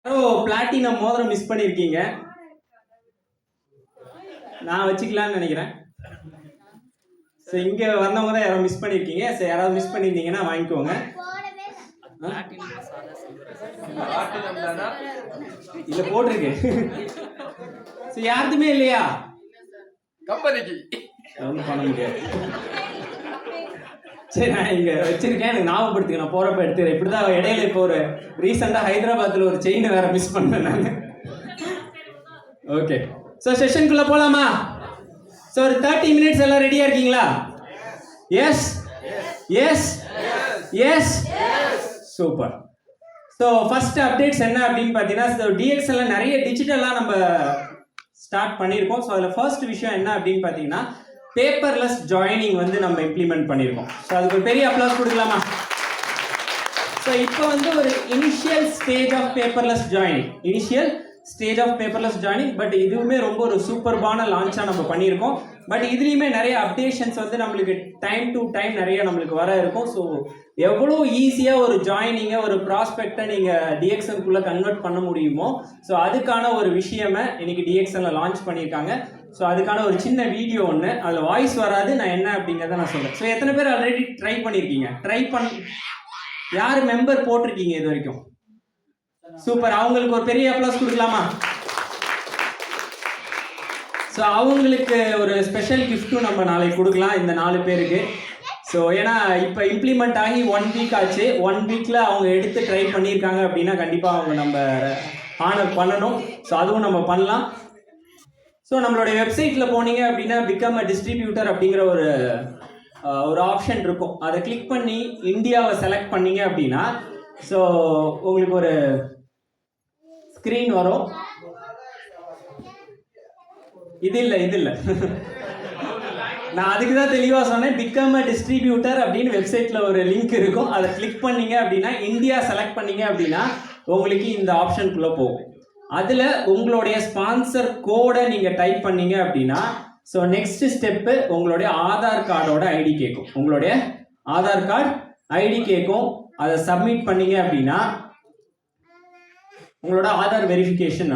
Platinum மோதிரம் miss பண்ணிருக்கீங்க. நான் வச்சுக்கலாம்னு நினைக்கிறேன். ஸோ இங்கே வந்தவங்க தான் யாரும் மிஸ் பண்ணியிருக்கீங்க. ஸோ யாராவது மிஸ் பண்ணியிருந்தீங்கன்னா வாங்கிக்கோங்க. இல்லை போட்டிருக்கு. ஸோ யாருக்குமே இல்லையா? கம்பெனிக்கு ஒன்றும் பண்ண முடியாது. சரி, நான் இங்கே வச்சிருக்கேன், எனக்கு ஞாபகப்படுத்துங்க, நான் போகிறப்ப எடுத்துக்கிறேன். இப்படி தான் இடையில இப்போ ஒரு ரீசெண்டாக ஹைதராபாத்தில் ஒரு செயின் வேற மிஸ் பண்ணேன் நான். ஓகே, ஸோ செஷனுக்குள்ளே போகலாமா? ஸோ ஒரு 30 மினிட்ஸ் எல்லாம் ரெடியாக இருக்கீங்களா? Yes yes yes super. So first updates என்ன அப்படின்னு பார்த்தீங்கன்னா, டிஎக்ஸ்எல்ல நிறைய டிஜிட்டலாக நம்ம ஸ்டார்ட் பண்ணியிருக்கோம். ஸோ அதில் ஃபர்ஸ்ட் விஷயம் என்ன அப்படின்னு பார்த்தீங்கன்னா, பேப்பர்லெஸ் ஜாயினிங் வந்து நம்ம இம்ப்ளிமெண்ட் பண்ணியிருக்கோம். ஸோ அதுக்கு ஒரு பெரிய அப்ளாஸ் கொடுக்கலாமா? ஸோ இப்போ வந்து ஒரு initial stage of paperless joining, but இதுவுமே ரொம்ப ஒரு சூப்பர்பான லான்ச்சாக நம்ம பண்ணியிருக்கோம். பட் இதுலேயுமே நிறைய அப்டேஷன்ஸ் வந்து நம்மளுக்கு டைம் டு டைம் நிறைய நம்மளுக்கு வர இருக்கும். ஸோ எவ்வளோ ஈஸியாக ஒரு ஜாயினிங்கை, ஒரு ப்ராஸ்பெக்டை நீங்கள் டிஎக்ஸ்எல்குள்ளே கன்வெர்ட் பண்ண முடியுமோ, ஸோ அதுக்கான ஒரு விஷயமை இன்னைக்கு டிஎக்ஸ்எல்ல லான்ச் பண்ணியிருக்காங்க. ஸோ அதுக்கான ஒரு சின்ன வீடியோ ஒன்று, அதில் வாய்ஸ் வராது, நான் என்ன அப்படிங்கிறத நான் சொல்கிறேன். ஸோ எத்தனை பேர் ஆல்ரெடி ட்ரை பண்ணியிருக்கீங்க? யார் மெம்பர் போட்டிருக்கீங்க இது வரைக்கும்? சூப்பர், அவங்களுக்கு ஒரு பெரிய அப்ளாஸ் கொடுக்கலாமா? ஸோ அவங்களுக்கு ஒரு ஸ்பெஷல் கிஃப்ட்டும் நம்ம நாளைக்கு கொடுக்கலாம் இந்த 4 பேருக்கு. ஸோ ஏன்னா இப்போ இம்ப்ளிமெண்ட் ஆகி 1 வீக் ஆச்சு. 1 வீக்கில் அவங்க எடுத்து ட்ரை பண்ணியிருக்காங்க அப்படின்னா கண்டிப்பாக அவங்க நம்ம ஆனர் பண்ணணும். ஸோ அதுவும் நம்ம பண்ணலாம். ஸோ நம்மளுடைய வெப்சைட்டில் போனீங்க அப்படின்னா பிகம் அ டிஸ்ட்ரிபியூட்டர் அப்படிங்கிற ஒரு ஆப்ஷன் இருக்கும். அதை கிளிக் பண்ணி இந்தியாவை செலக்ட் பண்ணீங்க அப்படின்னா ஸோ உங்களுக்கு ஒரு ஸ்க்ரீன் வரும். இது இல்லை நான் அதுக்கு தான் தெளிவாக சொன்னேன். பிகம் அ டிஸ்ட்ரிபியூட்டர் அப்படின்னு வெப்சைட்டில் ஒரு லிங்க் இருக்கும். அதை கிளிக் பண்ணீங்க அப்படின்னா இந்தியா செலக்ட் பண்ணீங்க அப்படின்னா உங்களுக்கு இந்த ஆப்ஷனுக்குள்ளே போகும். அதில் உங்களுடைய ஸ்பான்சர் கோடை நீங்கள் டைப் பண்ணீங்க அப்படின்னா ஸோ நெக்ஸ்ட் ஸ்டெப்பு உங்களுடைய ஆதார் கார்டோட ஐடி கேட்கும். உங்களுடைய ஆதார் கார்டு ஐடி கேட்கும். அதை சப்மிட் பண்ணீங்க அப்படின்னா உங்களோட ஆதார் வெரிஃபிகேஷன்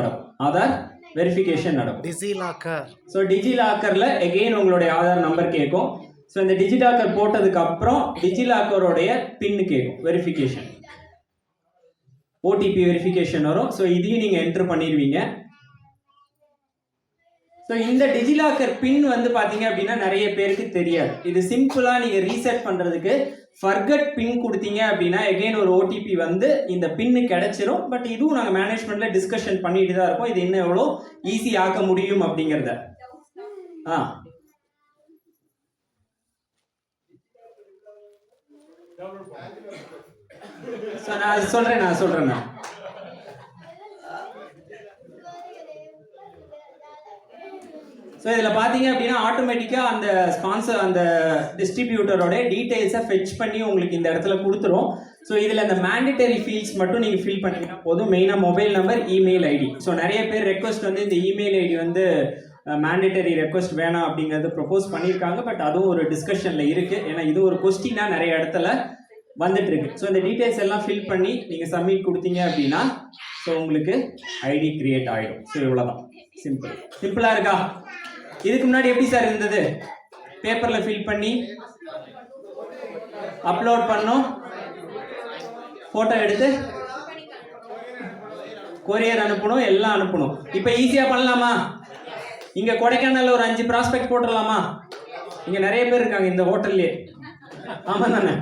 நடக்கும். டிஜிலாக்கர். ஸோ டிஜிலாக்கரில் எகெயின் உங்களுடைய ஆதார் நம்பர் கேட்கும். ஸோ இந்த டிஜிலாக்கர் போட்டதுக்கு அப்புறம் டிஜிலாக்கருடைய பின்னு கேட்கும், வெரிஃபிகேஷன் ஓடிபி வெரிஃபிகேஷன் வரும். ஸோ இதையும் நீங்கள் என்ட்ரு பண்ணிடுவீங்க. ஸோ இந்த டிஜிலாக்கர் பின் வந்து பார்த்தீங்க அப்படின்னா நிறைய பேருக்கு தெரியாது. இது சிம்பிளாக நீங்கள் ரீசெட் பண்ணுறதுக்கு ஃபர்கட் பின் கொடுத்தீங்க அப்படின்னா எகெயின் ஒரு ஓடிபி வந்து இந்த பின்னு கிடைச்சிரும். பட் இதுவும் நாங்கள் மேனேஜ்மெண்ட்டில் டிஸ்கஷன் பண்ணிட்டு தான் இருக்கோம், இது இன்னும் எவ்வளோ ஈஸி ஆக்க முடியும் அப்படிங்கிறத. நான் சொல்கிறேன். ஸோ இதில் பார்த்தீங்க அப்படின்னா ஆட்டோமேட்டிக்காக அந்த ஸ்பான்சர், அந்த டிஸ்ட்ரிபியூட்டரோட டீட்டெயில்ஸை ஃபெச் பண்ணி உங்களுக்கு இந்த இடத்துல கொடுத்துரும். ஸோ இதில் அந்த மேண்டேட்டரி ஃபீல்ட்ஸ் மட்டும் நீங்கள் ஃபில் பண்ணிங்கன்னா போதும். மெயினாக mobile number, email ID. So நிறைய பேர் ரெக்வஸ்ட் வந்து இந்த இமெயில் ஐடி வந்து மேண்டேட்டரி ரெக்வஸ்ட் வேணாம் அப்படிங்கிறது ப்ரொப்போஸ் பண்ணியிருக்காங்க. பட் அதுவும் ஒரு டிஸ்கஷனில் இருக்குது. ஏன்னா இது ஒரு கொஸ்டினாக நிறைய இடத்துல வந்துட்டு இருக்கு. ஸோ இந்த டீட்டெயில்ஸ் எல்லாம் ஃபில் பண்ணி நீங்கள் சப்மிட் கொடுத்தீங்க அப்படின்னா ஸோ உங்களுக்கு ஐடி கிரியேட் ஆகிடும். ஸோ இவ்வளோதான், சிம்பிளாக இருக்கா? இதுக்கு முன்னாடி எப்படி சார் இருந்தது? பேப்பரில் ஃபில் பண்ணி அப்லோட் பண்ணோம், ஃபோட்டோ எடுத்து கொரியர் அனுப்பணும், எல்லாம் அனுப்பணும். இப்போ ஈஸியாக பண்ணலாமா? இங்கே கொடைக்கானலில் ஒரு 5 ப்ராஸ்பெக்ட் போட்டுடலாமா? இங்கே நிறைய பேர் இருக்காங்க இந்த ஹோட்டல்லே, ஆமாம் தானே?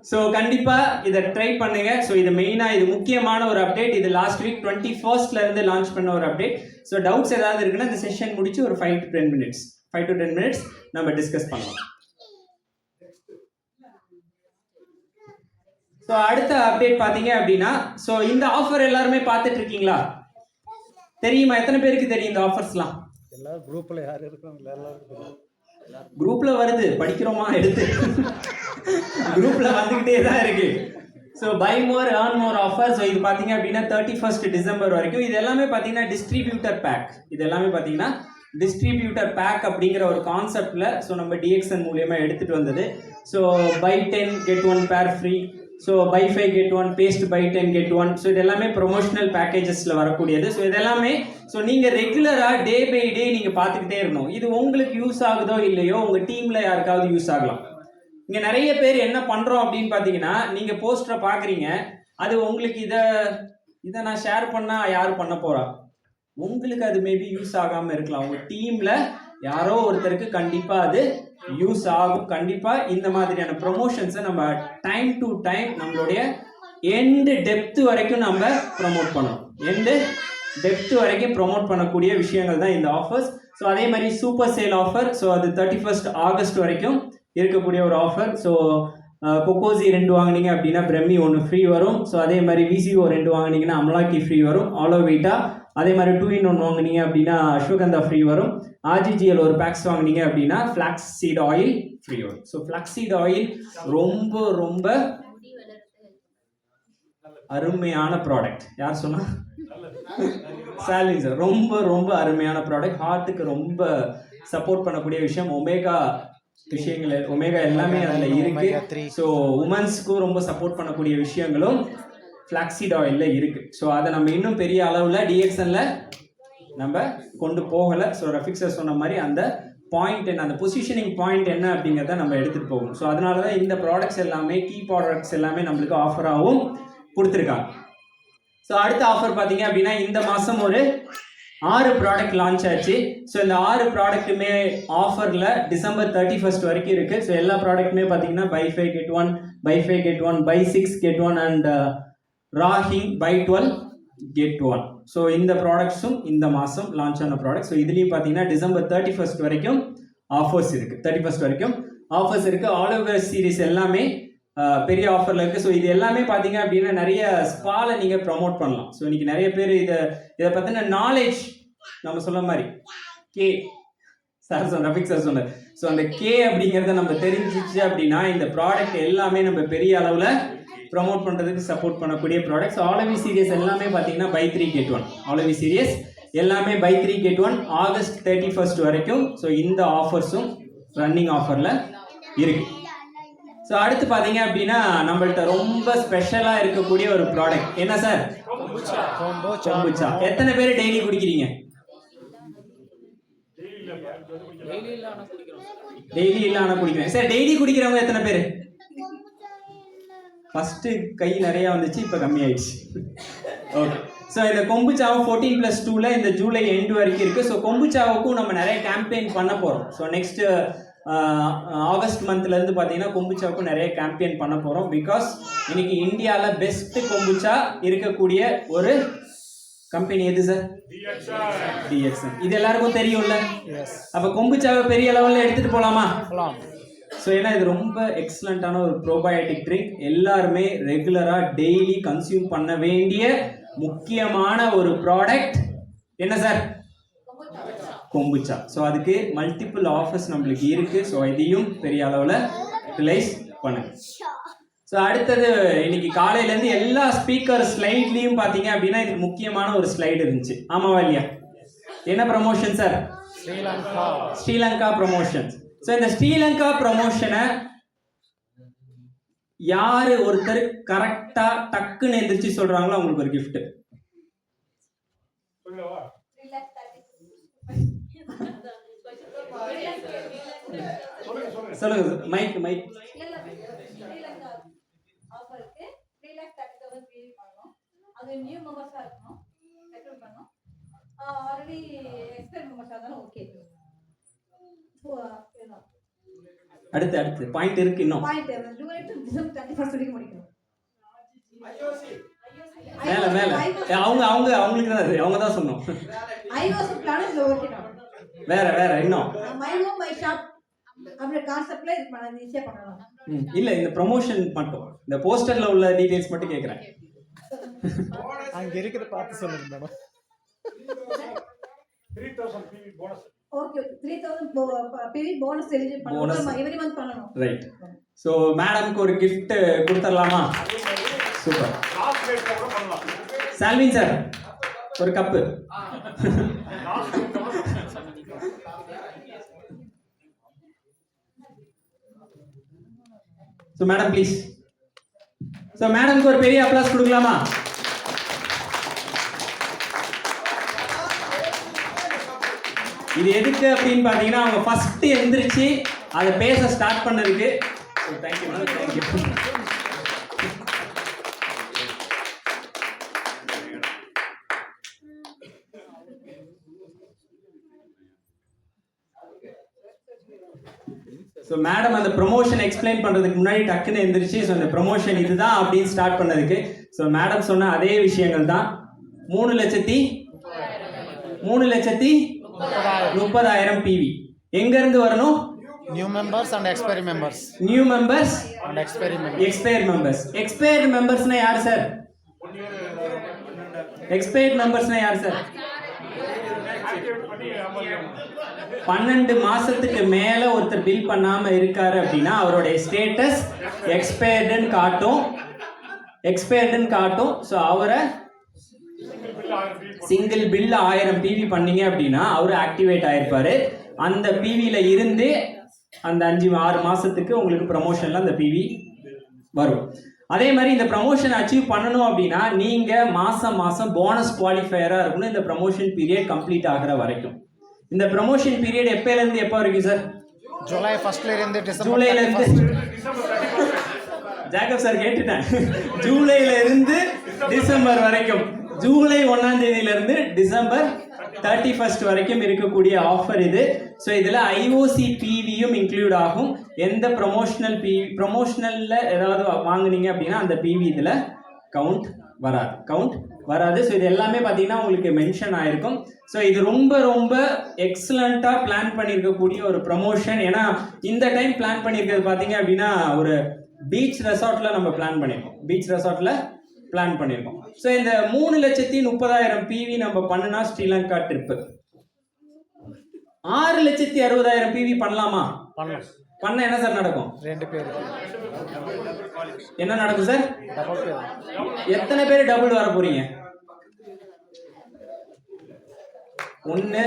ஸோ கண்டிப்பாக இதை ட்ரை பண்ணுங்க. ஸோ இது மெயினாக இது முக்கியமான ஒரு அப்டேட். இது லாஸ்ட் வீக் 21st லான்ச் பண்ண ஒரு அப்டேட். ஸோ டவுட்ஸ் ஏதாவது இருக்குன்னா இந்த செஷன் முடிச்சு ஒரு 5 to 10 மினிட்ஸ் நம்ம டிஸ்கஸ் பண்ணலாம். ஸோ அடுத்த அப்டேட் பார்த்தீங்க அப்படின்னா ஸோ இந்த ஆஃபர் எல்லாருமே பார்த்துட்டு இருக்கீங்களா? தெரியுமா? எத்தனை பேருக்கு தெரியும் இந்த ஆஃபர்ஸ்லாம்? எல்லாரும் குரூப்ல யார் இருக்காங்க? எல்லாரும் குரூப்ல வருது, படிக்கிறோமா எடுத்து குரூப்ல வந்துகிட்டே தான் இருக்கு. So buy more earn more offer. So இது பார்த்தீங்க அப்படின்னா 31st டிசம்பர் வரைக்கும். இது எல்லாமே பார்த்தீங்கன்னா டிஸ்ட்ரிபியூட்டர் பேக் அப்படிங்கிற ஒரு கான்செப்டில் ஸோ நம்ம டிஎக்ஸ்என் மூலியமாக எடுத்துகிட்டு வந்தது. So buy 10 get 1 pair free, so buy 5 get 1, paste buy 10 கெட் 1. ஸோ இது எல்லாமே ப்ரொமோஷனல் பேக்கேஜஸில் வரக்கூடியது. ஸோ இதெல்லாமே ஸோ நீங்கள் ரெகுலராக டே பை டே நீங்கள் பார்த்துக்கிட்டே இருக்கணும். இது உங்களுக்கு யூஸ் ஆகுதோ இல்லையோ உங்கள் டீமில் யாருக்காவது யூஸ் ஆகலாம். இங்கே நிறைய பேர் என்ன பண்ணுறோம் அப்படின்னு பார்த்தீங்கன்னா, நீங்கள் போஸ்டரை பார்க்குறீங்க, அது உங்களுக்கு இதை நான் ஷேர் பண்ணால் யார் பண்ண போகிறா, உங்களுக்கு அது மேபி யூஸ் ஆகாமல் இருக்கலாம். உங்கள் டீமில் யாரோ ஒருத்தருக்கு கண்டிப்பாக அது யூஸ் ஆகும். கண்டிப்பாக இந்த மாதிரியான ப்ரொமோஷன்ஸை நம்ம டைம் டு டைம் நம்மளுடைய எண்டு டெப்த் வரைக்கும் நம்ம ப்ரொமோட் பண்ணணும். எண்டு டெப்த் வரைக்கும் ப்ரொமோட் பண்ணக்கூடிய விஷயங்கள் தான் இந்த ஆஃபர்ஸ். ஸோ அதே மாதிரி சூப்பர் சேல் ஆஃபர். ஸோ அது 31 ஆகஸ்ட் வரைக்கும் இருக்கக்கூடிய ஒரு ஆஃபர். ஸோ கொக்கோசி 2 வாங்கினீங்க அப்படின்னா பிரம்மி 1 ஃப்ரீ வரும். ஸோ அதே மாதிரி விசிஓ 2 வாங்கினீங்கன்னா அமலாக்கி ஃப்ரீ வரும், ஆலோவேட்டா. அதே மாதிரி 2-in-1 வாங்கினீங்க அப்படின்னா அஸ்வகந்தா ஃப்ரீ வரும். RGGL ஒரு பேக்ஸ் வாங்கினீங்க அப்படின்னா ஃப்ளாக்ஸ் சீட் ஆயில் ஃப்ரீ வரும். ஸோ ஃப்ளாக்ஸ் சீட் ஆயில் ரொம்ப ரொம்ப அருமையான ப்ராடக்ட். யார் சொன்னா? சாலின் சார். ரொம்ப ரொம்ப அருமையான ப்ராடக்ட், ஹார்ட்டுக்கு ரொம்ப சப்போர்ட் பண்ணக்கூடிய விஷயம். ஒமேகா விஷயங்கள், ஒமேகா எல்லாமே அதில் இருக்கு. ஸோ உமன்ஸ்க்கும் ரொம்ப சப்போர்ட் பண்ணக்கூடிய விஷயங்களும் ஃப்ளாக்ஸீட் ஆயிலில் இருக்கு. ஸோ அதை நம்ம இன்னும் பெரிய அளவில் டிஎக்ஸ்என்ல நம்ம கொண்டு போகலை. ஸோ ரஃபிக் சார் சொன்ன மாதிரி அந்த பாயிண்ட் என்ன, அந்த பொசிஷனிங் பாயிண்ட் என்ன அப்படிங்கிறத நம்ம எடுத்துகிட்டு போகணும். ஸோ அதனால தான் இந்த ப்ராடக்ட்ஸ் எல்லாமே, கீ ப்ராடக்ட்ஸ் எல்லாமே நம்மளுக்கு ஆஃபராகவும் கொடுத்துருக்காங்க. ஸோ அடுத்த ஆஃபர் பார்த்தீங்க அப்படின்னா இந்த மாதம் ஒரு 6 ப்ராடக்ட் லான்ச் ஆச்சு. ஸோ இந்த 6 ப்ராடக்ட்டுமே ஆஃபரில் December 31 வரைக்கும் இருக்குது. ஸோ எல்லா ப்ராடக்ட்டுமே பார்த்தீங்கன்னா buy 5 get 1, buy 5 get 1, buy 6 get 1 and ராஹிங் பை 12 கெட் 1. ஸோ இந்த ப்ராடக்ட்ஸும் இந்த மாதம் லான்ச் ஆன ப்ராடக்ட். ஸோ இதுலேயும் பார்த்தீங்கன்னா December 31 வரைக்கும் ஆஃபர்ஸ் இருக்குது. 31 வரைக்கும் ஆஃபர்ஸ் இருக்குது. ஆல் ஓவர் சீரிஸ் எல்லாமே பெரிய ஆஃபரில் இருக்குது. ஸோ இது எல்லாமே பார்த்தீங்க அப்படின்னா நிறைய ஸ்பாவில் நீங்கள் ப்ரமோட் பண்ணலாம். ஸோ இன்றைக்கி நிறைய பேர் இதை பற்றின நாலேஜ் நம்ம சொல்ல மாதிரி ரஃபிக் சார் சொன்னார். ஸோ அந்த கே அப்படிங்கிறத நம்ம தெரிஞ்சிச்சு அப்படின்னா இந்த ப்ராடக்ட் எல்லாமே நம்ம பெரிய அளவில் ப்ரமோட் பண்ணுறதுக்கு சப்போர்ட் பண்ணக்கூடிய ப்ராடக்ட்ஸ். ஆலவி சீரியஸ் எல்லாமே பார்த்தீங்கன்னா பை 3 கெட் 1. ஆலவி சீரியஸ் எல்லாமே பை 3 கெட் 1 ஆகஸ்ட் 31 வரைக்கும். ஸோ இந்த ஆஃபர்ஸும் ரன்னிங் ஆஃபரில் இருக்கு. ஸோ அடுத்து பார்த்தீங்க அப்படின்னா நம்மள்ட்ட ரொம்ப ஸ்பெஷலாக இருக்கக்கூடிய ஒரு ப்ராடக்ட் என்ன சார்? கொம்புச்சா. எத்தனை பேர் டெய்லி குடிக்கிறீங்க? டெய்லி இல்ல குடிக்கிறேன் சார். டெய்லி குடிக்கிறவங்க எத்தனை பேர்? ஃபர்ஸ்ட் கை நிறைய வந்துச்சு, இப்போ கம்மியாயிடுச்சு. ஓகே. ஸோ இந்த கொம்புச்சாவும் 14+2ல இந்த ஜூலை எண்டு வரைக்கும் இருக்குது. ஸோ கொம்புச்சாவுக்கும் நம்ம நிறைய கேம்பெயின் பண்ண போகிறோம். ஸோ நெக்ஸ்ட் ஆகஸ்ட் மந்த்லேருந்து பார்த்தீங்கன்னா கொம்புச்சாவுக்கும் நிறைய கேம்பெயின் பண்ண போகிறோம். பிகாஸ் இன்னைக்கு இந்தியாவில் பெஸ்ட் கொம்புச்சா இருக்கக்கூடிய ஒரு கம்பெனி எது சார்? டிஎக்ஸ்என். இது எல்லாருக்கும் தெரியும்ல. அப்போ கொம்புச்சாவை பெரிய லெவலில் எடுத்துகிட்டு போகலாமா? ஸோ ஏன்னா இது ரொம்ப எக்ஸலண்ட்டான ஒரு ப்ரோபயோட்டிக் ட்ரிங்க். எல்லாருமே ரெகுலராக டெய்லி கன்சியூம் பண்ண வேண்டிய முக்கியமான ஒரு ப்ராடக்ட் என்ன சார்? கொம்புச்சா. ஸோ அதுக்கு மல்டிபிள் ஆஃபர்ஸ் நம்மளுக்கு இருக்குது. ஸோ இதையும் பெரிய அளவில் யூட்டிலைஸ் பண்ணுங்க. ஸோ அடுத்தது இன்னைக்கு காலையிலேருந்து எல்லா ஸ்பீக்கர் ஸ்லைட்லேயும் பார்த்தீங்க அப்படின்னா இது முக்கியமான ஒரு ஸ்லைடு இருந்துச்சு. ஆமாவா இல்லையா? என்ன promotion sir? Sri Lanka promotion. So இந்த ஸ்ரீலங்கா ப்ரமோஷனை யாரு ஒருத்தர் கரெக்டா டக்குன்னு எந்திரிச்சு சொல்றாங்களோ அவங்களுக்கு ஒரு கிஃப்ட். சொல்லுங்க மைக் மைக். அது நியூ மெம்பர்ஸா இருக்கணும், ரெக்ரூட் பண்ணனும். ஆல்ரெடி எக்ஸ்பெர்ட் மெம்பர்ஸா இருந்தாலும் ஓகே. அடுத்து பாயிண்ட் இருக்கு. இன்னும் பாயிண்ட் டிசம்பர் 31 வரைக்கும் முடிக்கணும். மேல அவங்களுக்கு தான் அது, அவங்க தான் சொன்னோம். ஐஓஎஸ் பிளான் இது ஓகே தான். வேற இன்னும் மை ஹோம் மை ஷாப் அப்படி கான்செப்ட்ல இது பண்ண ஈஸியா பண்ணலாம். இல்ல இந்த ப்ரமோஷன் மட்டும், இந்த போஸ்டர்ல உள்ள டீடைல்ஸ் மட்டும் கேக்குறேன். அங்க இருக்கிறத பார்த்து சொல்லுங்க madam. 3000 PV bonus. Okay 3000 PV bonus eligible பண்ணனும், எவ்ரி மந்த் பண்ணனும். ரைட். சோ மேடம்க்கு ஒரு gift கொடுத்துடலாமா? சூப்பர். லாஸ்ட் ரேட் கூட பண்ணலாம். சால்வின் சார் ஒரு cup. So madam please. So மேடம்க்கு ஒரு பெரிய அப்ளாஸ் கொடுக்கலாமா? இது எதுக்கு அப்படின்னு பார்த்தீங்கன்னா அவங்க ஃபர்ஸ்ட் எந்திரிச்சு அதை பேச ஸ்டார்ட் பண்ணதுக்கு. Thank you madam, thank you. So madam அந்த ப்ரொமோஷன் எக்ஸ்பிளைன் பண்ணுறதுக்கு முன்னாடி டக்குன்னு எந்திரிச்சு ஸோ அந்த ப்ரொமோஷன் இதுதான் அப்படின்னு ஸ்டார்ட் பண்ணதுக்கு. ஸோ மேடம் சொன்ன அதே விஷயங்கள் தான். 3,30,000 PV எங்கேருந்து வரணும்? New members and expiry members. New members And expiry members. Expired members. எக்ஸ்பயர்ட் மெம்பர்ஸ்னா யார் சார்? எக்ஸ்பயர்ட் மெம்பர்ஸ்னா யார் சார்? 12 மாசத்துக்கு மேல ஒருத்தர் பில் பண்ணாம இருக்காரு அப்படின்னா அவருடைய ஸ்டேட்டஸ் எக்ஸ்பயர்டுன்னு காட்டும். ஸோ அவரை சிங்கிள் பில் 1000 PV பண்ணீங்க அப்படின்னா அவரு ஆக்டிவேட் ஆயிருப்பாரு. அந்த PVல இருந்து அந்த 5-6 மாசத்துக்கு உங்களுக்கு ப்ரமோஷன்ல அந்த PV வரும். அதே மாதிரி இந்த ப்ரமோஷன் அச்சீவ் பண்ணணும் அப்படின்னா நீங்க மாசம் போனஸ் குவாலிஃபையரா இருக்கணும் இந்த ப்ரமோஷன் பீரியட் கம்ப்ளீட் ஆகிற வரைக்கும். இந்த ப்ரமோஷன் பீரியட் எப்பல இருந்து எப்போ வரைக்கும் சார்? July 1st இருந்து ஜூலைல இருந்து. ஜாக்கப் சார் கேட்டுட்டேன். ஜூலைல இருந்து டிசம்பர் வரைக்கும், ஜூலை 1ஆம் தேதியில இருந்து டிசம்பர் 31st வரைக்கும் இருக்கக்கூடிய ஆஃபர் இது. ஸோ இதில் IOC PVயும் இன்க்ளூட் ஆகும். எந்த ப்ரொமோஷனல்ல ஏதாவது வாங்குனீங்க அப்படின்னா அந்த PV இதில் கவுண்ட் வராது. ஸோ இது எல்லாமே பார்த்தீங்கன்னா உங்களுக்கு மென்ஷன் ஆயிருக்கும். ஸோ இது ரொம்ப எக்ஸலண்ட்டாக பிளான் பண்ணியிருக்கக்கூடிய ஒரு ப்ரமோஷன். ஏன்னா இந்த டைம் பிளான் பண்ணியிருக்கிறது பார்த்தீங்க அப்படின்னா ஒரு பீச் ரெசார்ட்டில் நம்ம பிளான் பண்ணியிருக்கோம். ஸோ இந்த 3,30,000 PV நம்ம பண்ணுனா ஸ்ரீலங்கா ட்ரிப்பு. 6,60,000 PV பண்ணலாமா? பண்ண என்ன சார் நடக்கும்? 2 பேர் என்ன நடக்கும் சார்? டபுள் பேர். எத்தனை பேர் டபுள் வர போறீங்க? 1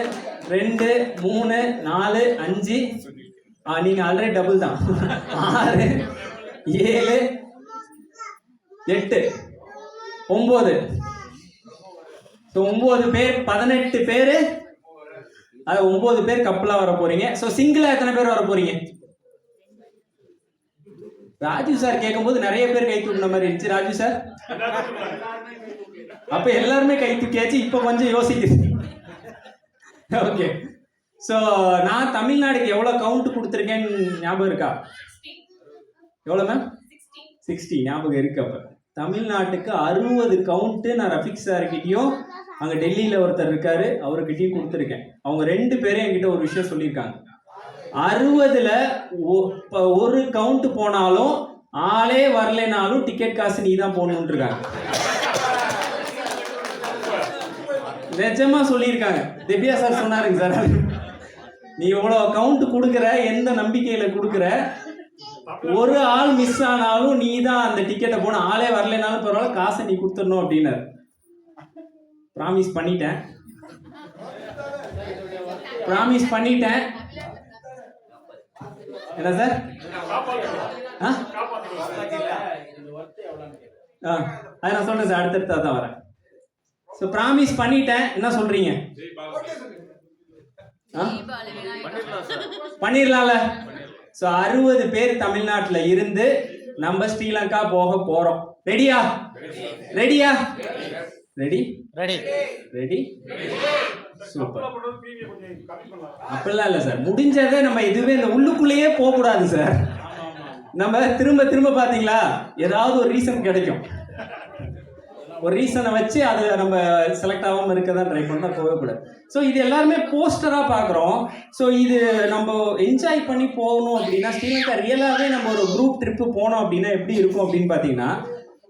2 3 4 5. நீங்க ஆல்ரெடி டபுள் தான். 6 7 8 9. ஸோ 9 பேர் 18 பேர். அது 9 பேர் கப்பலா வர போறீங்க. ஸோ சிங்கிளா எத்தனை பேர் வர போறீங்க? ராஜு சார் கேட்கும்போது நிறைய பேர் கை தூக்குன மாதிரி இருந்துச்சு. ராஜு சார் அப்ப எல்லாருமே கை தூக்கியாச்சு. இப்ப கொஞ்சம் யோசிக்குது. ஓகே. ஸோ நான் தமிழ்நாடுக்கு எவ்வளவு கவுண்ட் கொடுத்துருக்கேன்னு ஞாபகம் இருக்கா? எவ்வளவு மேம்? 60 ஞாபகம் இருக்கு. அப்ப தமிழ்நாட்டுக்கு 60 கவுண்ட் நான் ரஃபிக் சார்கிட்டையும் அங்க டெல்லியில ஒருத்தர் இருக்காரு அவர்கிட்டயும் கொடுத்துருக்கேன். அவங்க 2 பேரும் என்கிட்ட ஒரு விஷயம் சொல்லியிருக்காங்க. 60ல ஒரு கவுண்ட் போனாலும் ஆளே வரலைனாலும் டிக்கெட் காசு நீ தான் போடணும்னு இருக்காங்க. நிஜமா சொல்லியிருக்காங்க. திவ்யா சார் சொன்னாருங்க சார், நீ இவ்வளவு கவுண்ட் கொடுக்குற, எந்த நம்பிக்கையில கொடுக்குற, ஒரு ஆள் மிஸ் ஆனாலும் நீ தான் அந்த டிக்கெட்டை போன, ஆளே வரலைனாலும் பரவாயில்ல காசை நீ கொடுத்துடணும் அப்படின்னாரு. ப்ராமிஸ் பண்ணிட்டேன். என்ன சார்? அது நான் சொல்றேன் சார், அடுத்தடுத்தா தான் வரேன். ஸோ ப்ராமிஸ் பண்ணிட்டேன். என்ன சொல்றீங்க? பண்ணிடலாம்ல. ஸோ 60 பேர் தமிழ்நாட்டில் இருந்து நம்ம ஸ்ரீலங்கா போக போறோம். ரெடியா? Ready super. அப்படிலாம் இல்லை சார், முடிஞ்சதை நம்ம இதுவே இந்த உள்ளுக்குள்ளேயே போக கூடாது சார். நம்ம திரும்ப பாத்தீங்களா ஏதாவது ஒரு ரீசன் கிடைக்கும். ஒரு ரீசனை வச்சு அதை நம்ம செலக்ட் ஆகாமல் இருக்க தான் ட்ரை பண்ணால் போகக்கூடாது. ஸோ இது எல்லாருமே போஸ்டராக பார்க்குறோம். ஸோ இது நம்ம என்ஜாய் பண்ணி போகணும் அப்படின்னா ஸ்ரீலங்கா ரியலாகவே நம்ம ஒரு குரூப் ட்ரிப்பு போனோம் அப்படின்னா எப்படி இருக்கும் அப்படின்னு பார்த்தீங்கன்னா,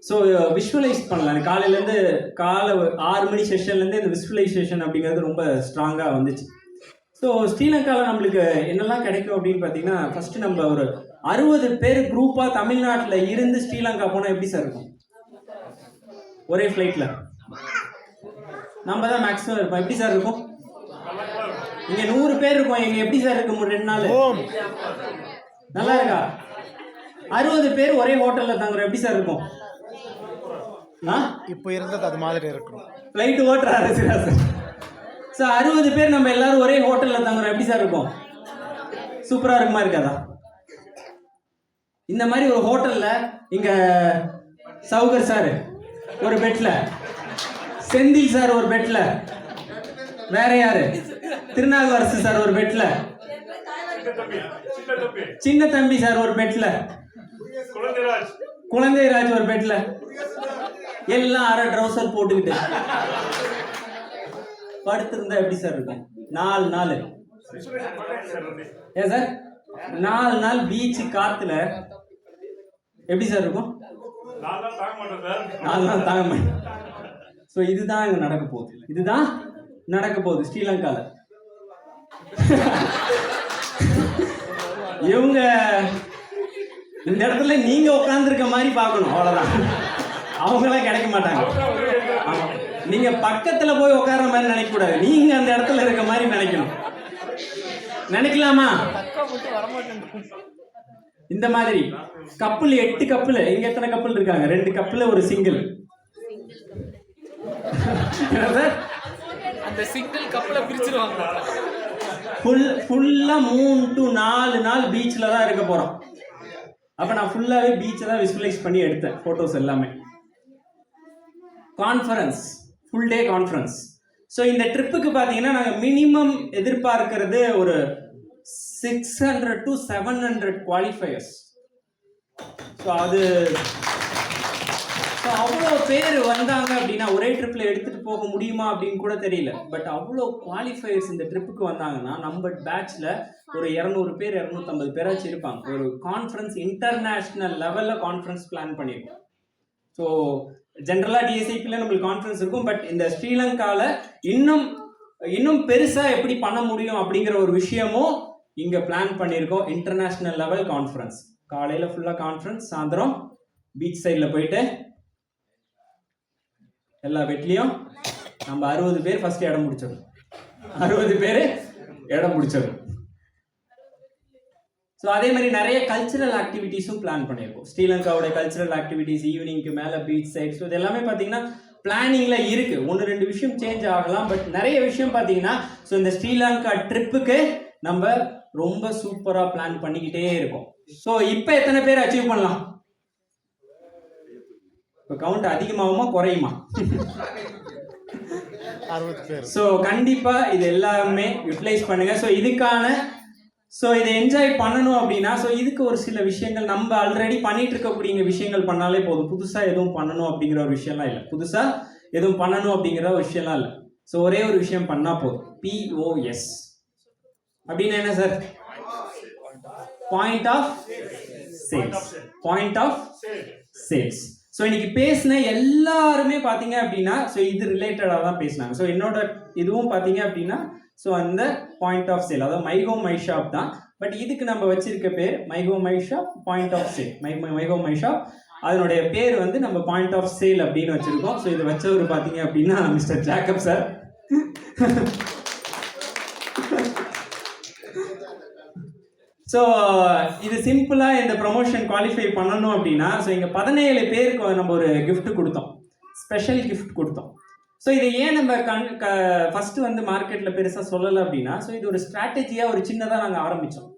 ஸோ விஷுவலைஸ் பண்ணலாம். காலையிலேருந்து 6 மணி செஷன்லேருந்து இந்த விஷுவலைசேஷன் அப்படிங்கிறது ரொம்ப ஸ்ட்ராங்காக வந்துச்சு. ஸோ ஸ்ரீலங்காவில் நம்மளுக்கு என்னெல்லாம் கிடைக்கும் அப்படின்னு பார்த்தீங்கன்னா, ஃபஸ்ட்டு நம்ம ஒரு 60 பேர் குரூப்பாக தமிழ்நாட்டில் இருந்து ஸ்ரீலங்கா போனால் எப்படி சார் இருக்கும்? ஒரே ஃப்ளைட்டில் நம்ம தான் மேக்ஸிமம் இருப்போம். எப்படி சார் இருக்கும்? இங்கே 100 பேர் இருக்கும், எங்க எப்படி சார் இருக்கும் 2 நாள்? நல்லா இருக்கா? 60 பேர் ஒரே ஹோட்டலில் தங்குறோம், எப்படி சார் இருக்கும்? இப்போ இருந்தது அது மாதிரி இருக்கணும். ஃப்ளைட் ஓட்டுற அரசியலா சார்? ஸோ 60 பேர் நம்ம எல்லாரும் ஒரே ஹோட்டலில் தங்குறோம், எப்படி சார் இருக்கும்? சூப்பராக இருக்குமா இருக்காதா? இந்த மாதிரி ஒரு ஹோட்டலில் இங்கே சவுகர் சார் ஒரு பெட்டில், செந்தில் சார் ஒரு பெட்டில், வேற யாரு, திருநாவுக்கரசு சார் ஒரு பெட்டில், சின்ன தம்பி சார் ஒரு பெட்டில், குழந்தைராஜ் ஒரு பெட்டில், எல்லாம் அரை ட்ரௌசர் போட்டுக்கிட்டு படுத்திருந்தா எப்படி சார் இருக்கும்? 4 நாள் ஏன் சார்? 4 நாள் பீச் காத்துல எப்படி சார் இருக்கும்? 4 நாள் தாங்க மாட்டேன். ஸோ இதுதான் இங்க நடக்க போகுது, இதுதான் நடக்க போகுது ஸ்ரீலங்கால. இவங்க இந்த இடத்துல நீங்க உட்கார்ந்துருக்க மாதிரி பார்க்கணும், அவ்வளவுதான். அவங்களாம் கிடைக்க மாட்டாங்க. நீங்க பக்கத்துல போய் உட்கார்ற மாதிரி நினைக்க கூடாது, நீங்க அந்த இடத்துல இருக்க மாதிரி நினைக்கணும். நினைக்கலாமா? இந்த மாதிரி கப்பல் 8 கப்பல், இங்க எத்தனை கப்பல் இருக்காங்க? 2 கப்பல் ஒரு சிங்கிள். அந்த சிங்கிள் கப்பலை பிரிச்சிருவாங்க. ஃபுல்லா 3 to 4 நாள் பீச்ல தான் இருக்க போறோம். அப்ப நான் ஃபுல்லாவே பீச்சை தான் விசுவலைஸ் பண்ணி எடுத்தேன் போட்டோஸ் எல்லாமே. Conference, full day conference. So இந்த ட்ரிப்புக்கு பார்த்தீங்கன்னா நாங்கள் மினிமம் எதிர்பார்க்கிறது ஒரு 600 to 700 குவாலிஃபயர்ஸ். ஸோ அது அவ்வளோ பேர் வந்தாங்க அப்படின்னா ஒரே ட்ரிப்பில் எடுத்துகிட்டு போக முடியுமா அப்படின்னு கூட தெரியல. பட் அவ்வளோ குவாலிஃபயர்ஸ் இந்த ட்ரிப்புக்கு வந்தாங்கன்னா நம்ம பேட்சில் ஒரு 200 பேர் 250 பேராச்சும் இருப்பாங்க. ஒரு கான்ஃபரன்ஸ், இன்டர்நேஷ்னல் லெவலில் கான்ஃபரன்ஸ் பிளான் பண்ணியிருக்கோம். ஸோ ஜென்ரலாக டிஎஸ்ஐபியில் நம்மளுக்கு கான்ஃபரன்ஸ் இருக்கும், பட் இந்த ஸ்ரீலங்காவில் இன்னும் பெருசாக எப்படி பண்ண முடியும் அப்படிங்கிற ஒரு விஷயமும் இங்கே பிளான் பண்ணியிருக்கோம். International level conference. காலையில் ஃபுல்லாக கான்ஃபரன்ஸ், சாயந்தரம் பீச் சைடில் போயிட்டு எல்லா வெட்லையும் நம்ம 60 பேர் ஃபர்ஸ்ட் இடம் பிடிச்சிடும். 60 பேர் இடம் பிடிச்சிடும். ஸோ அதே மாதிரி நிறைய கல்ச்சுரல் ஆக்டிவிட்டீஸும் பிளான் பண்ணியிருக்கோம். ஸ்ரீலங்காவோட கல்ச்சுரல் ஆக்டிவிட்டீஸ் ஈவினிங்க்கு மேலே பீச் சைட். ஸோ இது எல்லாமே பார்த்தீங்கன்னா பிளானிங்கில் இருக்குது. 1-2 விஷயம் சேஞ்ச் ஆகலாம், பட் நிறைய விஷயம் பார்த்தீங்கன்னா ஸோ இந்த ஸ்ரீலங்கா ட்ரிப்புக்கு நம்ம ரொம்ப சூப்பராக பிளான் பண்ணிக்கிட்டே இருக்கோம். ஸோ இப்போ எத்தனை பேர் அச்சீவ் பண்ணலாம்? இப்போ கவுண்ட் அதிகமாகுமா குறையுமா? 60 பேர். ஸோ கண்டிப்பாக இது எல்லாமே யூட்டிலைஸ் பண்ணுங்க. ஸோ இதை என்ஜாய் பண்ணணும் அப்படின்னா ஸோ இதுக்கு ஒரு சில விஷயங்கள் நம்ம ஆல்ரெடி பண்ணிட்டு இருக்கக்கூடிய விஷயங்கள் பண்ணாலே போதும். புதுசாக எதுவும் பண்ணணும் அப்படிங்கிற ஒரு விஷயம்லாம் இல்லை. புதுசாக எதுவும் பண்ணணும் அப்படிங்கிற ஒரு விஷயம்லாம் இல்லை. ஸோ ஒரே ஒரு விஷயம் பண்ணால் போதும். POS அப்படின்னு என்ன sir? Point of sales. Point of sales. So இன்னைக்கு பேசின எல்லாருமே பார்த்தீங்க அப்படின்னா ஸோ இது ரிலேட்டடாக தான் பேசினாங்க. ஸோ என்னோட இதுவும் பார்த்தீங்க அப்படின்னா ஸோ அந்த பாயிண்ட் ஆஃப் சேல், அதாவது மை ஹோம் மை ஷாப் தான். பட் இதுக்கு நம்ம வச்சிருக்க பேர் my home my shop point of sale. My home my shop அதனுடைய பேர் வந்து நம்ம பாயிண்ட் ஆஃப் சேல் அப்படின்னு வச்சிருக்கோம். ஸோ இது வச்சவர் பார்த்தீங்க அப்படின்னா மிஸ்டர் ஜேக்கப் சார். ஸோ இது சிம்பிளாக இந்த ப்ரொமோஷன் குவாலிஃபை பண்ணணும் அப்படின்னா ஸோ இங்கே 17 பேருக்கு நம்ம ஒரு கிஃப்ட் கொடுத்தோம், ஸ்பெஷல் கிஃப்ட் கொடுத்தோம். ஸோ இதை ஏன் நம்ம ஃபர்ஸ்ட் வந்து மார்க்கெட்டில் பெருசாக சொல்லலை அப்படின்னா ஸோ இது ஒரு ஸ்ட்ராட்டஜியாக ஒரு சின்னதாக நாங்கள் ஆரம்பித்தோம்.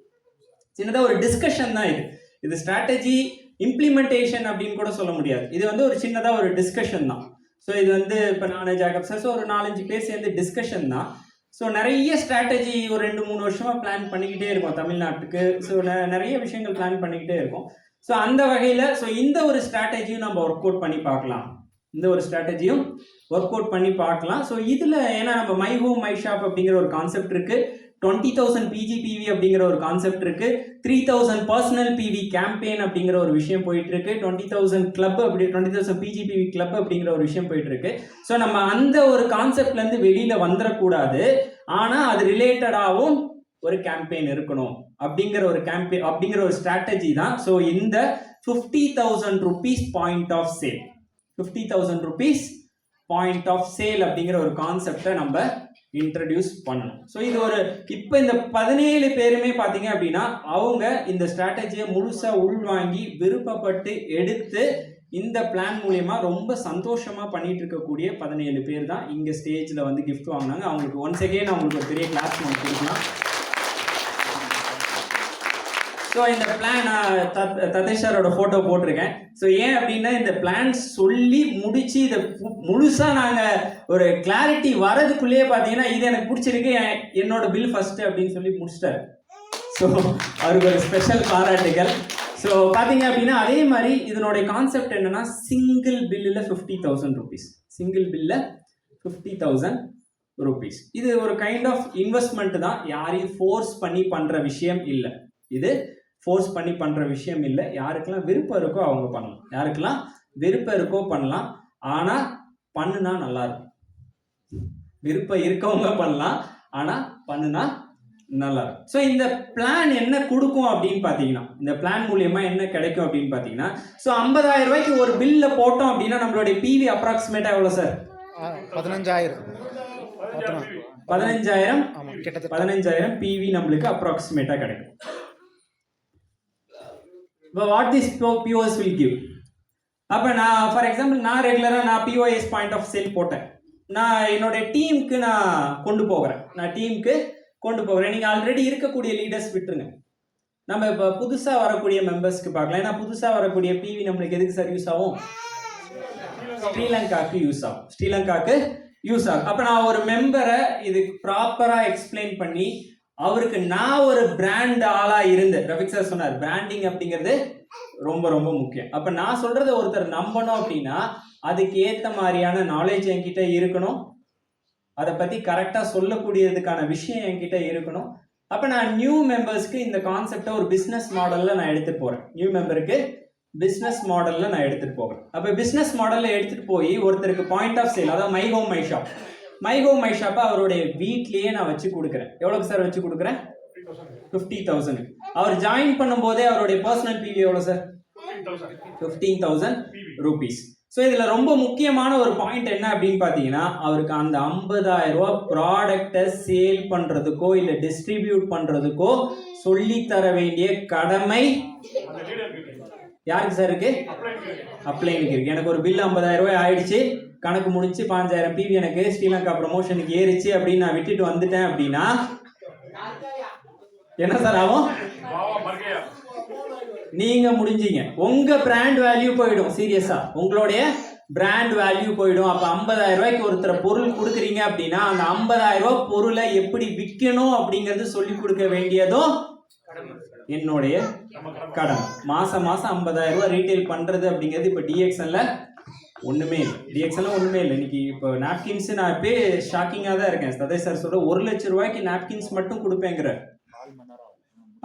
சின்னதாக ஒரு டிஸ்கஷன் தான் இது ஸ்ட்ராட்டஜி இம்ப்ளிமெண்டேஷன் அப்படின்னு கூட சொல்ல முடியாது. இது வந்து ஒரு சின்னதாக ஒரு டிஸ்கஷன் தான். ஸோ இது வந்து இப்போ நான் ஜேக்கப் சார் ஸோ ஒரு 4-5 பேர் சேர்ந்து டிஸ்கஷன் தான். ஸோ நிறைய ஸ்ட்ராட்டஜி ஒரு 2-3 வருஷமாக பிளான் பண்ணிக்கிட்டே இருக்கோம் தமிழ்நாட்டுக்கு. ஸோ நிறைய விஷயங்கள் பிளான் பண்ணிக்கிட்டே இருக்கோம். ஸோ அந்த வகையில் ஸோ இந்த ஒரு ஸ்ட்ராட்டஜியும் நம்ம ஒர்க் அவுட் பண்ணி பார்க்கலாம். ஸோ இதில் ஏன்னா நம்ம மை ஹோம் மை ஷாப் அப்படிங்கிற ஒரு கான்செப்ட் இருக்குது, 20,000 PGPV அப்படிங்கிற ஒரு கான்செப்ட் இருக்குது, 3,000 பர்சனல் PV கேம்பெயின் அப்படிங்கிற ஒரு விஷயம் போயிட்டு இருக்கு, 20,000 கிளப் 20,000 PGPV கிளப் அப்படிங்கிற ஒரு விஷயம் போயிட்டு இருக்கு. ஸோ நம்ம அந்த ஒரு கான்செப்ட்லேருந்து வெளியில் வந்துடக்கூடாது, ஆனால் அது ரிலேட்டடாகவும் ஒரு கேம்பெயின் இருக்கணும் அப்படிங்கிற ஒரு ஸ்ட்ராட்டஜி தான். ஸோ இந்த 50,000 rupees point of sale, 50,000 rupees point of sale அப்படிங்கிற ஒரு கான்செப்டை நம்ம இன்ட்ரடியூஸ் பண்ணணும். ஸோ இது இப்போ இந்த 17 பேருமே பார்த்தீங்க அப்படின்னா அவங்க இந்த ஸ்ட்ராட்டஜியை முழுசாக உள்வாங்கி விருப்பப்பட்டு எடுத்து இந்த பிளான் மூலியமா ரொம்ப சந்தோஷமா பண்ணிட்டு இருக்கக்கூடிய 17 பேர் தான் இங்க ஸ்டேஜ்ல வந்து கிஃப்ட் வாங்கினாங்க. அவங்களுக்கு ஒன்ஸ் அகெயின் அவங்களுக்கு ஒரு பெரிய கிளாஸ் நம்ம கொடுக்கலாம். ஸோ இந்த பிளான் ததேஷ் சாரோட ஃபோட்டோ போட்டிருக்கேன். ஸோ ஏன் அப்படின்னா இந்த பிளான் சொல்லி முடிச்சு இதை முழுசாக நாங்கள் ஒரு கிளாரிட்டி வரதுக்குள்ளேயே பார்த்தீங்கன்னா இது எனக்கு பிடிச்சிருக்கு, என்னோட பில் ஃபர்ஸ்ட் அப்படின்னு சொல்லி முடிச்சிட்டாரு. ஸோ அவருக்கு ஒரு ஸ்பெஷல் பாராட்டுகள். ஸோ பார்த்தீங்க அப்படின்னா அதே மாதிரி இதனுடைய கான்செப்ட் என்னன்னா சிங்கிள் பில்லில் 50,000 rupees, சிங்கிள் பில்லில் 50,000 rupees. இது ஒரு கைண்ட் ஆஃப் இன்வெஸ்ட்மெண்ட் தான், யாரையும் ஃபோர்ஸ் பண்ணி பண்ணுற விஷயம் இல்லை. இது ஃபோர்ஸ் பண்ணி பண்ணுற விஷயம் இல்லை. யாருக்கெல்லாம் விருப்பம் இருக்கோ அவங்க பண்ணலாம், யாருக்கெல்லாம் விருப்பம் இருக்கோ பண்ணலாம். ஆனால் பண்ணுனா நல்லா இருக்கும். விருப்பம் இருக்கவங்க பண்ணலாம், ஆனால் பண்ணுனா நல்லா இருக்கும். ஸோ இந்த பிளான் என்ன கொடுக்கும் அப்படின்னு பார்த்தீங்கன்னா, இந்த பிளான் மூலியமா என்ன கிடைக்கும் அப்படின்னு பார்த்தீங்கன்னா, ஸோ 50,000 ரூபாய்க்கு ஒரு பில்ல போட்டோம் அப்படின்னா நம்மளுடைய பிவி அப்ராக்சிமேட்டா எவ்வளோ சார்? 15,000. 15,000 பிவி நம்மளுக்கு அப்ராக்சிமேட்டா கிடைக்கும். What this POS will give? அப்போ நான் ஃபார் எக்ஸாம்பிள் நான் ரெகுலராக நான் POS பாயிண்ட் ஆஃப் சேல் போட்டேன், நான் என்னோட டீமுக்கு நான் கொண்டு போகிறேன். நீங்கள் ஆல்ரெடி இருக்கக்கூடிய லீடர்ஸ் விட்டுருங்க, நம்ம இப்போ புதுசாக வரக்கூடிய மெம்பர்ஸ்க்கு பார்க்கலாம். ஏன்னா புதுசாக வரக்கூடிய பிவி நம்மளுக்கு எதுக்கு சார் யூஸ் ஆகும்? ஸ்ரீலங்காக்கு யூஸ் ஆகும். அப்போ நான் ஒரு மெம்பரை இது ப்ராப்பராக எக்ஸ்பிளைன் பண்ணி அவருக்கு நான் ஒரு பிராண்ட் ஆளா இருந்து, ரவிக் சார் சொன்னார் பிராண்டிங் அப்படிங்கிறது ரொம்ப ரொம்ப முக்கியம். அப்ப நான் சொல்றதை ஒருத்தர் நம்பணும் அப்படின்னா அதுக்கு ஏத்த மாதிரியான நாலேஜ் என்கிட்ட இருக்கணும், அதை பத்தி கரெக்டா சொல்லக்கூடியதுக்கான விஷயம் என்கிட்ட இருக்கணும். அப்ப நான் நியூ மெம்பர்ஸ்க்கு இந்த கான்செப்டை ஒரு பிசினஸ் மாடல்ல நான் எடுத்துட்டு போறேன். நியூ மெம்பருக்கு பிசினஸ் மாடல்ல நான் எடுத்துட்டு போகிறேன். அப்ப பிசினஸ் மாடல்ல எடுத்துட்டு போய் ஒருத்தருக்கு பாயிண்ட் ஆஃப் சேல், அதாவது மை ஹோம் மை ஷாப்பை அவருடைய வீட்லயே நான் வச்சு கொடுக்குறேன். எவ்வளவு சார் வச்சு கொடுக்குறேன்? 50,000. அவர் ஜாயின் பண்ணும் போதே அவருடைய பர்சனல் பிவி எவ்வளவு சார்? 15,000 rupees. ஸோ இதுல ரொம்ப முக்கியமான ஒரு பாயிண்ட் என்ன அப்படின்னு பாத்தீங்கன்னா, அவருக்கு அந்த 50,000 ரூபாய் ப்ராடக்டை சேல் பண்றதுக்கோ இல்ல டிஸ்ட்ரிபியூட் பண்றதுக்கோ சொல்லி தர வேண்டிய கடமை யாருக்கு சார் இருக்கு? அப்ளைனுக்கு இருக்கு. எனக்கு ஒரு பில் 50,000 ரூபாய் ஆயிடுச்சு, கணக்கு முடிஞ்சு 5,000 பிவி எனக்கு ஸ்ரீலங்கா ப்ரமோஷனுக்கு ஏறிச்சு அப்படின்னு நான் விட்டுட்டு வந்துட்டேன் அப்படின்னா என்ன சார் ஆகும்? நீங்க முடிஞ்சீங்க, உங்க பிராண்ட் வேல்யூ போயிடும். சீரியஸா உங்களுடைய பிராண்ட் வேல்யூ போயிடும். அப்ப 50,000 ரூபாய்க்கு ஒருத்தர் பொருள் கொடுக்குறீங்க அப்படின்னா அந்த 50,000 ரூபாய் பொருளை எப்படி விற்கணும் அப்படிங்கிறது சொல்லி கொடுக்க வேண்டியதும் என்னுடைய கடன். மாசம் 50,000 ரூபாய் ரீட்டைல் பண்றது அப்படிங்கிறது இப்ப டிஎக்ஸ்எல்ல ஒண்ணுமே இல்லை. இன்னைக்கு இப்போ நாப்கின்ஸ் நான் இப்போ ஷாக்கிங்கா தான் இருக்கேன். சதேஷ் சார் சொல்ற 1 லட்சம் ரூபாய்க்கு நாப்கின்ஸ் மட்டும் கொடுப்பேங்கிற.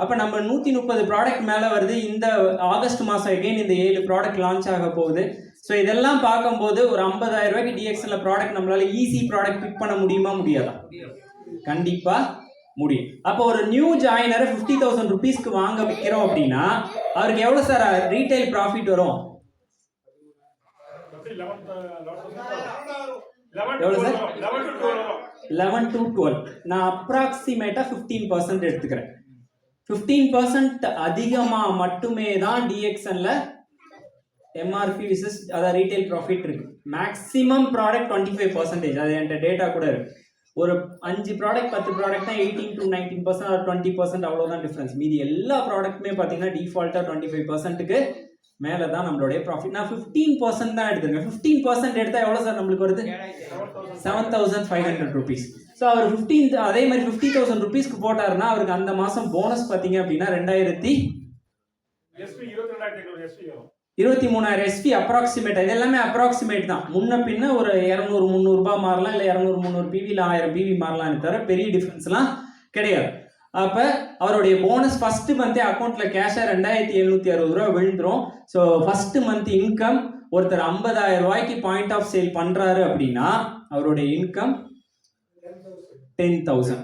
அப்ப நம்ம 130 ப்ராடக்ட் மேல வருது. இந்த ஆகஸ்ட் மாசம் அகைன் இந்த 7 ப்ராடக்ட் லான்ச் ஆக போகுது. ஸோ இதெல்லாம் பார்க்கும்போது ஒரு 50,000 ரூபாய்க்கு டிஎக்ஸ்எல்ல ப்ராடக்ட் நம்மளால ஈஸி ப்ராடக்ட் பிக் பண்ண முடியாதா? கண்டிப்பா முடியும். அப்போ ஒரு நியூ ஜாயினரை 50,000 rupeesக்கு வாங்க வைக்கிறோம் அப்படின்னா அவருக்கு எவ்வளவு சார் ரீட்டைல் ப்ராஃபிட் வரும்? எவ்வளவு சார்? 11 to 12. நான் அப்ராக்சிமேட்டா 15% எடுத்துக்கிறேன். 15% அதிகமா மட்டுமே தான் டிஎக்ஸ்எல்ல எம்ஆர்பி விசஸ் அதாவது ரீட்டைல் ப்ராஃபிட் இருக்கு. Maximum product 25%. அது என்கிட்ட டேட்டா கூட இருக்கு. ஒரு 5 ப்ராடக்ட் 10 ப்ராடக்ட் தான் 18 to 19% ஆர் 20% அவ்வளோதான் டிஃபரன்ஸ். மீதி எல்லா ப்ராடக்ட்டுமே பார்த்தீங்கன்னா டிஃபால்ட்டா 25%க்கு மேலே தான் நம்மளுடைய ப்ராஃபிட். நான் 15% தான் எடுத்துருக்கேன். 15% எடுத்தா எவ்வளோ சார் நம்மளுக்கு வருது? 7,500 rupees. ஸோ அவர் 15 அதே மாதிரி 50,000 rupeesக்கு போட்டாருன்னா அவருக்கு அந்த மாசம் போனஸ் பார்த்தீங்க அப்படின்னா 23,000 எஸ்பி அப்ராக்சிமேட். இது எல்லாமே அப்ராக்சிமேட் தான். முன்ன பின்ன ஒரு 200-300 ரூபாய் மாறலாம், இல்லை 200-300 பிவி இல்லை 1000 பிவி மாறலாம்னு தவிர பெரிய டிஃபரன்ஸ்லாம் கிடையாது. அப்ப அவருடைய போனஸ் ஃபர்ஸ்ட் மந்த் அக்கௌண்ட்ல கேஷா 2,760 ரூபாய் விழுந்துரும். ஸோ ஃபர்ஸ்ட் மந்த் இன்கம் ஒருத்தர் 50,000 ரூபாய்க்கு பாயிண்ட் ஆஃப் சேல் பண்றாரு அப்படின்னா அவருடைய இன்கம் 10,000.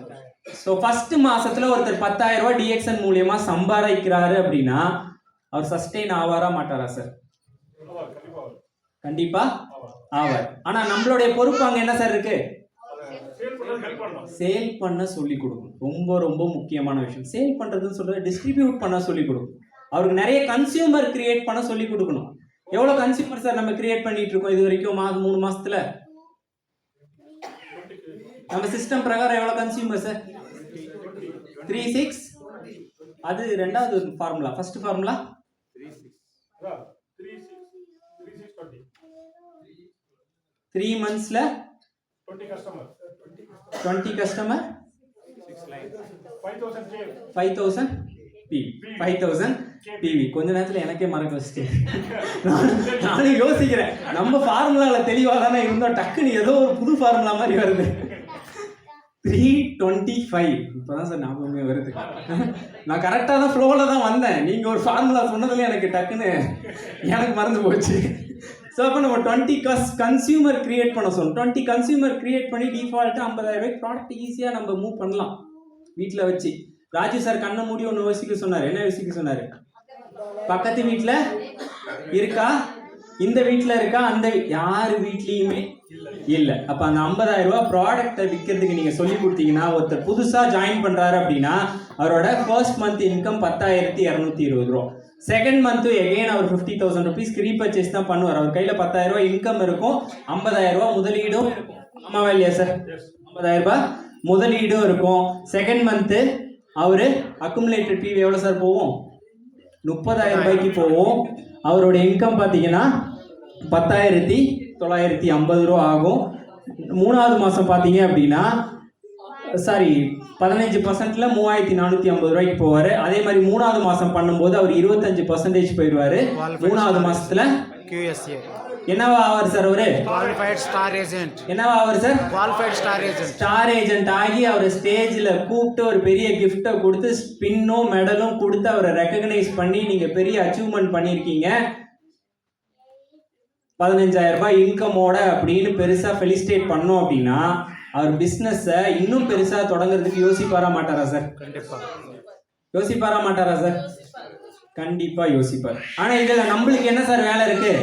ஸோ ஃபர்ஸ்ட் மாசத்துல ஒருத்தர் 10,000 ரூபாய் டிஎக்ஸ்என் மூலியமா சம்பாதிக்கிறாரு அப்படின்னா அவர் சஸ்டெயின் ஆவாரா மாட்டாரா சார்? கண்டிப்பா ஆவார். ஆனா நம்மளுடைய பொறுப்பு அங்க என்ன சார் இருக்கு? சேல் பண்ண சொல்லி கொடுக்கணும். ரொம்ப ரொம்ப முக்கியமான விஷயம். சேல் பண்றதுன்னு சொல்றது டிஸ்ட்ரிபியூட் பண்ண சொல்லி கொடுக்கணும். அவருக்கு நிறைய கன்சியூமர் கிரியேட் பண்ண சொல்லி கொடுக்கணும். எவ்வளோ கன்சியூமர் சார் நம்ம கிரியேட் பண்ணிட்டு இருக்கோம் இது வரைக்கும் 3 மாசத்துல? நம்ம சிஸ்டம் பிரகாரம் எவ்வளோ கன்சியூமர் சார்? 36. அது ரெண்டாவது formula. First formula 3 monthsல 20 customer 5000 PV. கொஞ்ச நேரத்துல எனக்கே மறக்க வச்சுட்டு நானும் யோசிக்கிறேன், நம்ம ஃபார்முலால தெளிவா தானே இருந்தோம், டக்குன்னு ஏதோ ஒரு புது ஃபார்முலா மாதிரி வருது. 325 இப்பதான் சார் ஞாபகமே வருது. நான் கரெக்டா தான் ஃப்ளோல தான் வந்தேன், நீங்க ஒரு ஃபார்முலா சொன்னதுல எனக்கு டக்குன்னு எனக்கு மறந்து போச்சு. ஸோ அப்போ நம்ம 20 கன்சியூமர் கிரியேட் பண்ண சொன்னோம். 20 கன்சியூமர் கிரியேட் பண்ணி டிஃபால்ட்டு 50,000 ப்ராடக்ட் ஈஸியாக நம்ம மூவ் பண்ணலாம் வீட்டில் வச்சு. ராஜு சார் கண்ணை மூடி ஒன்று யோசிக்க சொன்னார். என்ன யோசிக்க சொன்னார்? பக்கத்து வீட்டில் இருக்கா, இந்த வீட்டில் இருக்கா, அந்த யார் வீட்லேயுமே இல்லை. அப்போ அந்த 50,000 ப்ராடக்டை விற்கிறதுக்கு நீங்கள் சொல்லி கொடுத்தீங்கன்னா, ஒருத்தர் புதுசாக ஜாயின் பண்ணுறாரு அப்படின்னா அவரோட ஃபர்ஸ்ட் மந்த் இன்கம் 10,220 ரூபா. செகண்ட் மந்த்து எகெயின் அவர் 50,000 ருபீஸ் ரீபர்ச்சேஸ் தான் பண்ணுவார். அவர் கையில் 10,000 இன்கம் இருக்கும், 50,000 முதலீடும் இருக்கும். ஆமாவா இல்லையா சார்? 50,000 முதலீடும் இருக்கும். செகண்ட் மந்த்து அவர் அக்குமுலேட்டட் PV எவ்வளோ சார் போகும்? 30,000 ரூபாய்க்கு போகும். அவரோட இன்கம் பார்த்தீங்கன்னா 10,950 ரூபா ஆகும். மூணாவது மாதம் பார்த்தீங்க அப்படின்னா 15%ல 3,450 ரூபாய்க்கு போவார். அதே மாதிரி மூணாவது மாதம் பண்ணும்போது அவர் 25% போயிடுவார். மூணாவது மாதத்துல QSA என்னவா ஆவார் சார்? அவரு குவாலிஃபைட் ஸ்டார் ஏஜென்ட். என்னவா ஆவார் sir? Qualified star agent. Star agent ஆகி அவர் ஸ்டேஜில் கூப்பிட்டு ஒரு பெரிய கிஃப்டை கொடுத்து ஸ்பின்னும் மெடலும் கொடுத்து அவரை ரெக்கக்னைஸ் பண்ணி நீங்கள் பெரிய அச்சீவ்மெண்ட் பண்ணியிருக்கீங்க, 15,000 ரூபாய் இன்கமோட அப்படின்னு பெருசாக ஃபெலிசிட்டேட் பண்ணோம் அப்படின்னா அவர் பிஸ்னஸை இன்னும் பெருசாக தொடங்குறதுக்கு யோசிப்பாரா மாட்டாரா சார்? கண்டிப்பாக யோசிப்பாரா மாட்டாரா சார்? கண்டிப்பாக யோசிப்பார். ஆனால் இதில் நம்மளுக்கு என்ன சார் வேலை இருக்கு?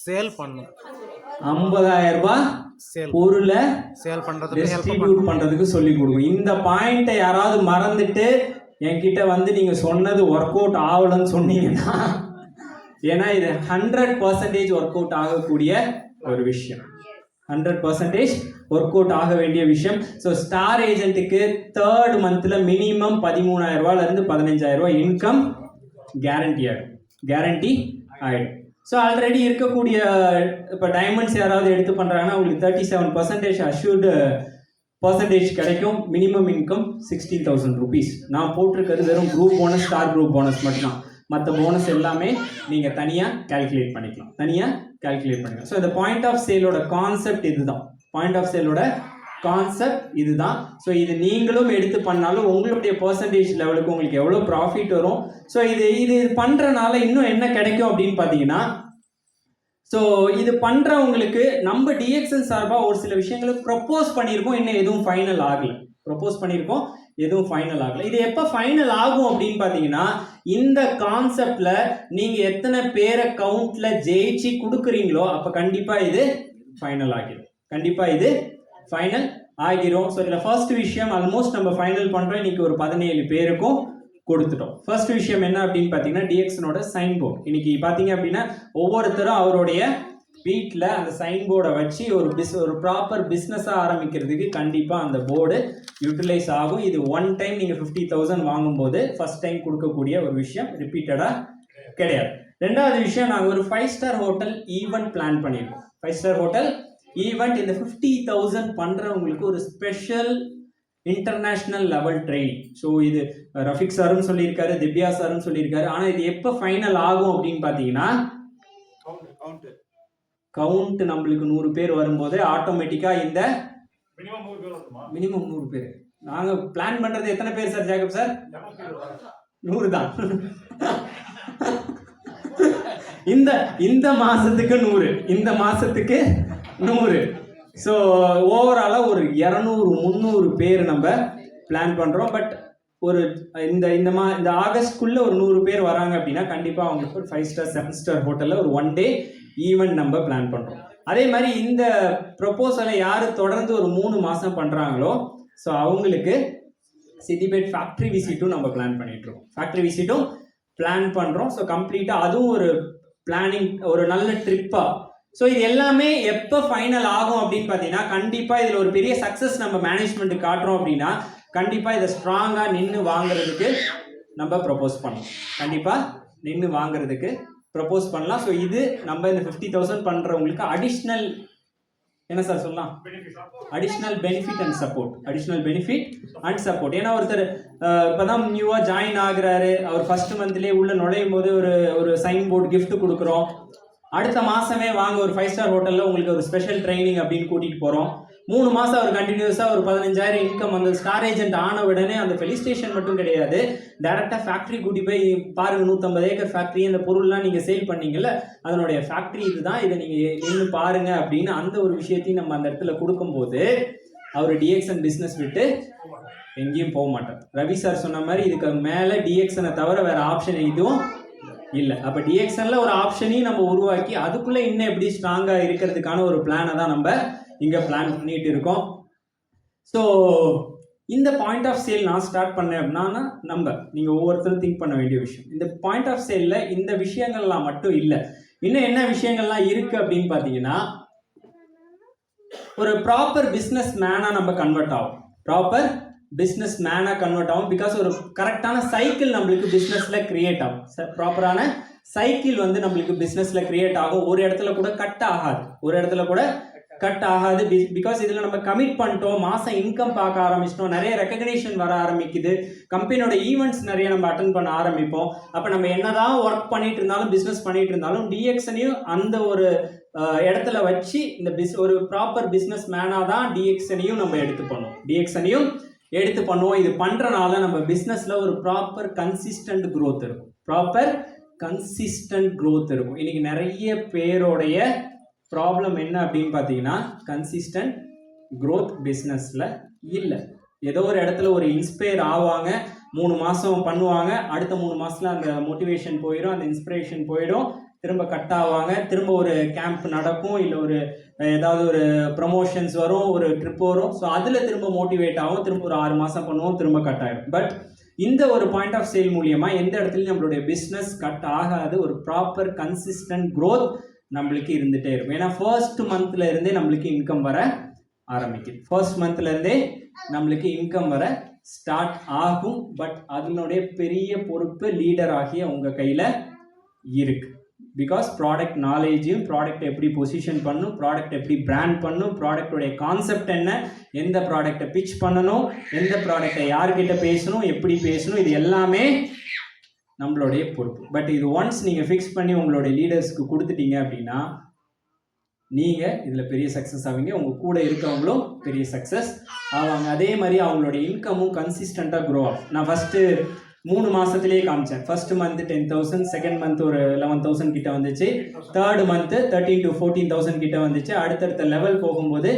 சேல் பண்ணும். 50,000 ரூபாய் பொருளை சேல் பண்றது, டிஸ்ட்ரிபியூட் பண்றதுக்கு சொல்லி கொடுக்கும். இந்த பாயிண்ட்டை யாராவது மறந்துட்டு என்கிட்ட வந்து நீங்க சொன்னது ஒர்க் அவுட் ஆகலன்னு சொன்னீங்கன்னா, ஏன்னா இது 100% ஒர்க் அவுட் ஆகக்கூடிய ஒரு விஷயம், 100% ஒர்க் அவுட் ஆக வேண்டிய விஷயம். ஸோ ஸ்டார் ஏஜென்ட்டுக்கு தேர்ட் மந்த்ல மினிமம் 13,000 ரூபாயிலிருந்து 15,000 ரூபாய் இன்கம் கேரண்டி ஆயிடும். ஸோ ஆல்ரெடி இருக்கக்கூடிய இப்போ டைமண்ட்ஸ் யாராவது எடுத்து பண்ணுறாங்கன்னா உங்களுக்கு 37% அஷ்யூர்டு பர்சன்டேஜ் கிடைக்கும். Minimum income 16,000 rupees. நான் போட்டிருக்கிறது வெறும் group bonus, star group bonus மட்டும்தான். மற்ற போனஸ் எல்லாமே நீங்கள் தனியாக கால்குலேட் பண்ணிக்கலாம். ஸோ இந்த பாயிண்ட் ஆஃப் சேலோட கான்செப்ட் இதுதான். ஸோ இது நீங்களும் எடுத்து பண்ணாலும் உங்களுடைய பர்சன்டேஜ் லெவலுக்கு உங்களுக்கு எவ்வளோ ப்ராஃபிட் வரும். ஸோ இது பண்ணுறனால இன்னும் என்ன கிடைக்கும் அப்படின்னு பார்த்தீங்கன்னா, ஸோ இது பண்ணுறவங்களுக்கு நம்ம டிஎக்ஸ்எல் சார்பாக ஒரு சில விஷயங்களை ப்ரப்போஸ் பண்ணியிருக்கோம், இன்னும் எதுவும் ஃபைனல் ஆகலை. இது எப்போ ஃபைனல் ஆகும் அப்படின்னு பார்த்தீங்கன்னா, இந்த கான்செப்டில் நீங்கள் எத்தனை பேரை கவுண்டில் ஜெயிச்சு கொடுக்குறீங்களோ அப்போ கண்டிப்பாக இது ஃபைனல் ஆகிரும். ஸோ இதில் ஃபர்ஸ்ட் விஷயம் ஆல்மோஸ்ட் நம்ம ஃபைனல் பண்ணுறோம். இன்னைக்கு ஒரு 17 பேருக்கும் கொடுத்துட்டோம். ஃபர்ஸ்ட் விஷயம் என்ன அப்படின்னு பார்த்தீங்கன்னா, டிஎக்ஸ்னோட சைன் போர்டு. இன்னைக்கு பார்த்தீங்க அப்படின்னா ஒவ்வொருத்தரும் அவருடைய வீட்டில் அந்த சைன் போர்டை வச்சு ஒரு ப்ராப்பர் பிஸ்னஸாக ஆரம்பிக்கிறதுக்கு கண்டிப்பாக அந்த போர்டு யூட்டிலைஸ் ஆகும். இது ஒன் டைம் நீங்கள் 50,000 வாங்கும்போது ஃபர்ஸ்ட் டைம் கொடுக்கக்கூடிய ஒரு விஷயம், ரிப்பீட்டடாக கிடையாது. ரெண்டாவது விஷயம், நாங்கள் ஒரு 5-star ஹோட்டல் ஈவெண்ட் பிளான் பண்ணியிருக்கோம். 5-star ஹோட்டல் ஈவெண்ட் இந்த 50,000 பண்ணுறவங்களுக்கு ஒரு special international level training. So இது ரஃபிக் சாரும் சொல்லியிருக்காரு, திவ்யா சாரும் சொல்லியிருக்காரு. ஆனால் இது எப்போ ஃபைனல் ஆகும் அப்படின்னு பார்த்தீங்கன்னா, கவுண்ட் நம்மளுக்கு 100 பேர் வரும்போது ஆட்டோமேட்டிக்காக இந்த மினிமம் 100 பேர் நாங்கள் பிளான் பண்ணுறது. எத்தனை பேர் சார் ஜேக்கப் சார்? 100 தான். இந்த மாசத்துக்கு 100. ஸோ ஓவராலாக ஒரு 200-300 பேர் நம்ம பிளான் பண்ணுறோம். பட் ஒரு இந்த ஆகஸ்ட்குள்ளே ஒரு 100 பேர் வராங்க அப்படின்னா கண்டிப்பாக அவங்களுக்கு ஒரு 5-star 7-star ஹோட்டலில் ஒரு 1 day ஈவெண்ட் நம்ம பிளான் பண்ணுறோம். அதே மாதிரி இந்த ப்ரொப்போசலை யார் தொடர்ந்து ஒரு 3 மாதம் பண்ணுறாங்களோ ஸோ அவங்களுக்கு சிட்டிபேட் ஃபேக்ட்ரி விசிட்டும் நம்ம பிளான் பண்ணிகிட்ருக்கோம். ஸோ கம்ப்ளீட்டாக அதுவும் ஒரு பிளானிங், ஒரு நல்ல ட்ரிப்பா. ஸோ இது எல்லாமே எப்போ ஃபைனல் ஆகும் அப்படின்னு பார்த்தீங்கன்னா, கண்டிப்பாக இதில் ஒரு பெரிய சக்ஸஸ் நம்ம மேனேஜ்மெண்ட்டுக்கு காட்டுறோம் அப்படின்னா, கண்டிப்பாக இதை ஸ்ட்ராங்காக நின்று வாங்குறதுக்கு நம்ம ப்ரப்போஸ் பண்ணலாம். கண்டிப்பாக நின்று வாங்குறதுக்கு ப்ரப்போஸ் பண்ணலாம். ஸோ இது நம்ம இந்த 50,000 பண்ணுறவங்களுக்கு அடிஷ்னல் என்ன சார் சொல்லலாம், additional benefit and support. Additional benefit and support. ஏன்னா ஒருத்தர் இப்போதான் நியூவாக ஜாயின் ஆகுறாரு, அவர் ஃபர்ஸ்ட் மந்த்லேயே உள்ள நுழையும் போது ஒரு சைன் போர்டு கிஃப்ட் கொடுக்குறோம். அடுத்த மாதமே வாங்க ஒரு 5 ஸ்டார் ஹோட்டலில் உங்களுக்கு ஒரு ஸ்பெஷல் ட்ரைனிங் அப்படின்னு கூட்டிகிட்டு போகிறோம். 3 மாதம் அவர் கண்டினியூஸாக ஒரு 15,000 இன்கம் அந்த ஸ்டார் ஏஜென்ட் ஆன உடனே அந்த ஃபெலிஸ்டேஷன் மட்டும் கிடையாது, டேரெக்டாக ஃபேக்ட்ரி கூட்டி போய் பாருங்கள், 150 ஏக்கர் ஃபேக்ட்ரி, இந்த பொருள்லாம் நீங்கள் சேல் பண்ணீங்கல்ல அதனுடைய ஃபேக்ட்ரி இதுதான், இதை நீங்கள் நின்று பாருங்க அப்படின்னு அந்த ஒரு விஷயத்தையும் நம்ம அந்த இடத்துல கொடுக்கும்போது அவர் டிஎக்ஸ்என் பிஸ்னஸ் விட்டு எங்கேயும் போக மாட்டார். ரவி சார் சொன்ன மாதிரி இதுக்கு மேலே டிஎக்ஸ்எனை தவிர வேறு ஆப்ஷன் எதுவும் இல்லை. அப்போ டிஎக்ஸ்என்ல ஒரு ஆப்ஷனையும் நம்ம உருவாக்கி அதுக்குள்ளே இன்னும் எப்படி ஸ்ட்ராங்காக இருக்கிறதுக்கான ஒரு பிளானை தான் நம்ம இங்கே பிளான் பண்ணிட்டு இருக்கோம். ஸோ இந்த பாயிண்ட் ஆஃப் சேல் நான் ஸ்டார்ட் பண்ணேன் அப்படின்னா நீங்கள் ஒவ்வொருத்தரும் திங்க் பண்ண வேண்டிய விஷயம், இந்த பாயிண்ட் ஆஃப் சேலில் இந்த விஷயங்கள்லாம் மட்டும் இல்லை, இன்னும் என்ன விஷயங்கள்லாம் இருக்குது அப்படின்னு பார்த்தீங்கன்னா, ஒரு ப்ராப்பர் பிஸ்னஸ் மேனாக நம்ம கன்வெர்ட் ஆகும். ப்ராப்பர் பிஸ்னஸ் மேனாக கன்வெர்ட் ஆகும். பிகாஸ் ஒரு கரெக்டான சைக்கிள் நம்மளுக்கு பிஸ்னஸில் கிரியேட் ஆகும். ப்ராப்பரான சைக்கிள் வந்து நம்மளுக்கு பிஸ்னஸில் கிரியேட் ஆகும். ஒரு இடத்துல கூட கட் ஆகாது. பிகாஸ் இதில் நம்ம கமிட் பண்ணிட்டோம், மாதம் இன்கம் பார்க்க ஆரம்பிச்சிட்டோம், நிறைய ரெக்கக்னேஷன் வர ஆரம்பிக்குது, கம்பெனியோட ஈவெண்ட்ஸ் நிறைய நம்ம அட்டன் பண்ண ஆரம்பிப்போம். அப்போ நம்ம என்னதான் ஒர்க் பண்ணிட்டு இருந்தாலும், பிஸ்னஸ் பண்ணிட்டு இருந்தாலும், டிஎக்ஸ்எனையும் அந்த ஒரு இடத்துல வச்சு இந்த ஒரு ப்ராப்பர் பிஸ்னஸ் மேனாக தான் டிஎக்ஸ்எனையும் நம்ம எடுத்து பண்ணுவோம். இது பண்ணுறனால நம்ம பிஸ்னஸில் ஒரு ப்ராப்பர் கன்சிஸ்டன்ட் க்ரோத் இருக்கும். இன்னைக்கு நிறைய பேரோடைய ப்ராப்ளம் என்ன அப்படின்னு பார்த்தீங்கன்னா, கன்சிஸ்டன்ட் க்ரோத் பிஸ்னஸில் இல்லை. ஏதோ ஒரு இடத்துல ஒரு இன்ஸ்பயர் ஆவாங்க, 3 மாதம் பண்ணுவாங்க, அடுத்த 3 மாதத்தில் அந்த மோட்டிவேஷன் போயிடும், அந்த இன்ஸ்பிரேஷன் போயிடும், திரும்ப கட் ஆவாங்க, திரும்ப ஒரு கேம்ப் நடக்கும், இல்லை ஒரு ஏதாவது ஒரு ப்ரமோஷன்ஸ் வரும், ஒரு ட்ரிப் வரும். ஸோ அதில் திரும்ப மோட்டிவேட் ஆகும், திரும்ப ஒரு 6 மாதம் பண்ணுவோம், திரும்ப கட் ஆகிடும். பட் இந்த ஒரு பாயிண்ட் ஆஃப் சேல் மூலியமாக எந்த இடத்துலையும் நம்மளுடைய பிஸ்னஸ் கட் ஆகாது. ஒரு ப்ராப்பர் கன்சிஸ்டன்ட் க்ரோத் நம்மளுக்கு இருந்துகிட்டே இருக்கும். ஏன்னா ஃபர்ஸ்ட் மந்த்ல இருந்தே நம்மளுக்கு இன்கம் வர ஸ்டார்ட் ஆகும். பட் அதனுடைய பெரிய பொறுப்பு லீடர் ஆகிய உங்கள் கையில் இருக்கு. பிகாஸ் ப்ராடக்ட் நாலேஜையும், ப்ராடக்ட் எப்படி பொசிஷன் பண்ணும், ப்ராடக்ட் எப்படி பிராண்ட் பண்ணும், ப்ராடக்டோடைய கான்செப்ட் என்ன, எந்த ப்ராடக்டை பிச் பண்ணணும், எந்த ப்ராடக்டை யார்கிட்ட பேசணும், எப்படி பேசணும், இது எல்லாமே நம்மளுடைய பொறுப்பு. பட் இது ஒன்ஸ் நீங்கள் ஃபிக்ஸ் பண்ணி உங்களுடைய லீடர்ஸ்க்கு கொடுத்துட்டீங்க அப்படின்னா நீங்கள் இதில் பெரிய சக்ஸஸ் ஆவீங்க, உங்கள் கூட இருக்கவங்களும் பெரிய சக்ஸஸ் ஆவாங்க. அதே மாதிரி அவங்களுடைய இன்கமும் கன்சிஸ்டண்ட்டாக க்ரோ ஆகும். நான் ஃபஸ்ட்டு 3 மாதத்துலேயே காமிச்சேன். ஃபர்ஸ்ட் மந்த் 10,000, செகண்ட் மந்த் ஒரு 11,000 கிட்ட வந்துச்சு, தேர்ட் மந்த் 13,000 to 14,000 கிட்ட வந்துச்சு. அடுத்தடுத்த லெவல் போகும்போது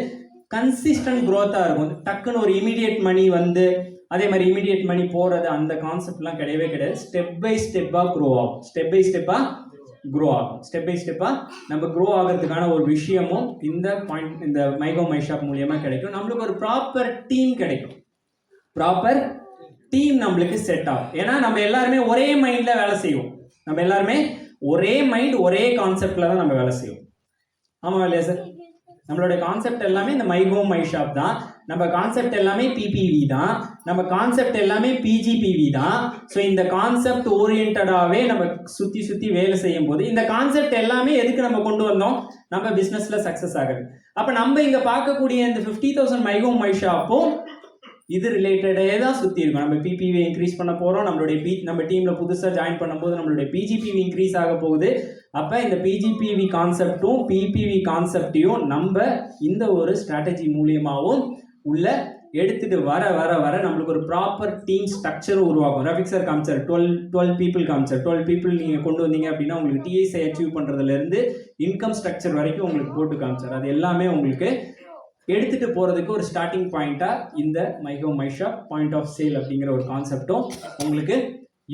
கன்சிஸ்டன்ட் க்ரோத்தாக இருக்கும். டக்குன்னு ஒரு இமீடியட் மணி வந்து அதே மாதிரி இமீடியட் மணி போகிறது அந்த கான்செப்ட்லாம் கிடையவே கிடையாது. ஸ்டெப் பை ஸ்டெப்பாக நம்ம க்ரோ ஆகிறதுக்கான ஒரு விஷயமும் இந்த பாயிண்ட், இந்த மைகோ மை ஷாப் மூலியமாக கிடைக்கும். நம்மளுக்கு ஒரு ப்ராப்பர் டீம் நம்மளுக்கு செட் ஆகும். ஏன்னா நம்ம எல்லாருமே ஒரே மைண்டில் வேலை செய்வோம். ஒரே மைண்ட், ஒரே கான்செப்டில் தான் நம்ம வேலை செய்வோம். ஆமாம் இல்லையா சார்? நம்மளோட கான்செப்ட் எல்லாமே இந்த மைகோ மை ஷாப் தான். நம்ம கான்செப்ட் எல்லாமே பிபிவி தான். நம்ம கான்செப்ட் எல்லாமே பிஜிபிவி தான். ஸோ இந்த கான்செப்ட் ஓரியன்டாகவே நம்ம சுற்றி வேலை செய்யும் போது இந்த கான்செப்ட் எல்லாமே எதுக்கு நம்ம கொண்டு வந்தோம்? நம்ம பிஸ்னஸில் சக்ஸஸ் ஆகுது. அப்போ நம்ம இங்கே பார்க்கக்கூடிய இந்த 50,000 மைகோ மை ஷாப்பும் இது ரிலேட்டடே தான் சுற்றி இருக்கும். நம்ம பிபிவி இன்க்ரீஸ் பண்ண போகிறோம். நம்ம டீமில் புதுசாக ஜாயின் பண்ணும்போது நம்மளுடைய பிஜிபிவி இன்க்ரீஸ் ஆக போகுது. அப்போ இந்த பிஜிபிவி கான்செப்டும் பிபிவி கான்செப்டையும் நம்ம இந்த ஒரு ஸ்ட்ராட்டஜி மூலியமாகவும் உள்ள எடுத்துகிட்டு வர நம்மளுக்கு ஒரு ப்ராப்பர் டீம் ஸ்ட்ரக்சரும் உருவாகும். ரஃபிக் சார் காமிச்சார் 12 பீப்புள் காமிச்சார். 12 பீப்புள் நீங்கள் கொண்டு வந்தீங்க அப்படின்னா உங்களுக்கு டிஎஸ்ஐ அச்சீவ் பண்ணுறதுலேருந்து இன்கம் ஸ்ட்ரக்சர் வரைக்கும் உங்களுக்கு போட்டு காமிச்சார். அது எல்லாமே உங்களுக்கு எடுத்துகிட்டு போகிறதுக்கு ஒரு ஸ்டார்டிங் பாயிண்ட்டாக இந்த மைகோ my shop point of sale அப்படிங்கிற ஒரு கான்செப்டும் உங்களுக்கு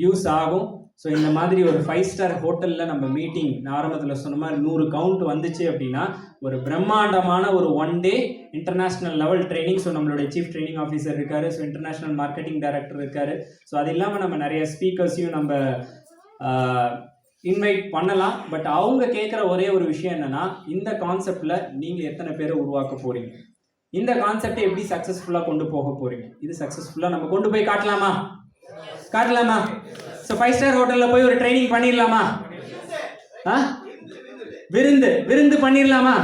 யூஸ் ஆகும். ஸோ இந்த மாதிரி ஒரு 5 ஸ்டார் ஹோட்டலில் நம்ம மீட்டிங் ஆரம்பத்தில் சொன்ன மாதிரி 100 கவுண்ட் வந்துச்சு அப்படின்னா ஒரு பிரம்மாண்டமான ஒரு 1 டே இன்டர்நேஷ்னல் லெவல் ட்ரைனிங். ஸோ நம்மளுடைய சீஃப் ட்ரைனிங் ஆஃபீஸர் இருக்கார், ஸோ இன்டர்நேஷ்னல் மார்க்கெட்டிங் டைரக்டர் இருக்கார். ஸோ அது இல்லாமல் நம்ம நிறைய ஸ்பீக்கர்ஸையும் நம்ம இன்வைட் பண்ணலாம். பட் அவங்க கேட்குற ஒரே ஒரு விஷயம் என்னன்னா, இந்த கான்செப்டில் நீங்கள் எத்தனை பேரை உருவாக்க போகிறீங்க, இந்த கான்செப்டை எப்படி சக்ஸஸ்ஃபுல்லாக கொண்டு போக போகிறீங்க, இது சக்ஸஸ்ஃபுல்லாக நம்ம கொண்டு போய் காட்டலாமா? ஸோ 5 ஸ்டார் ஹோட்டலில் போய் ஒரு ட்ரைனிங் பண்ணிடலாமா? விருந்து பண்ணிடலாமா?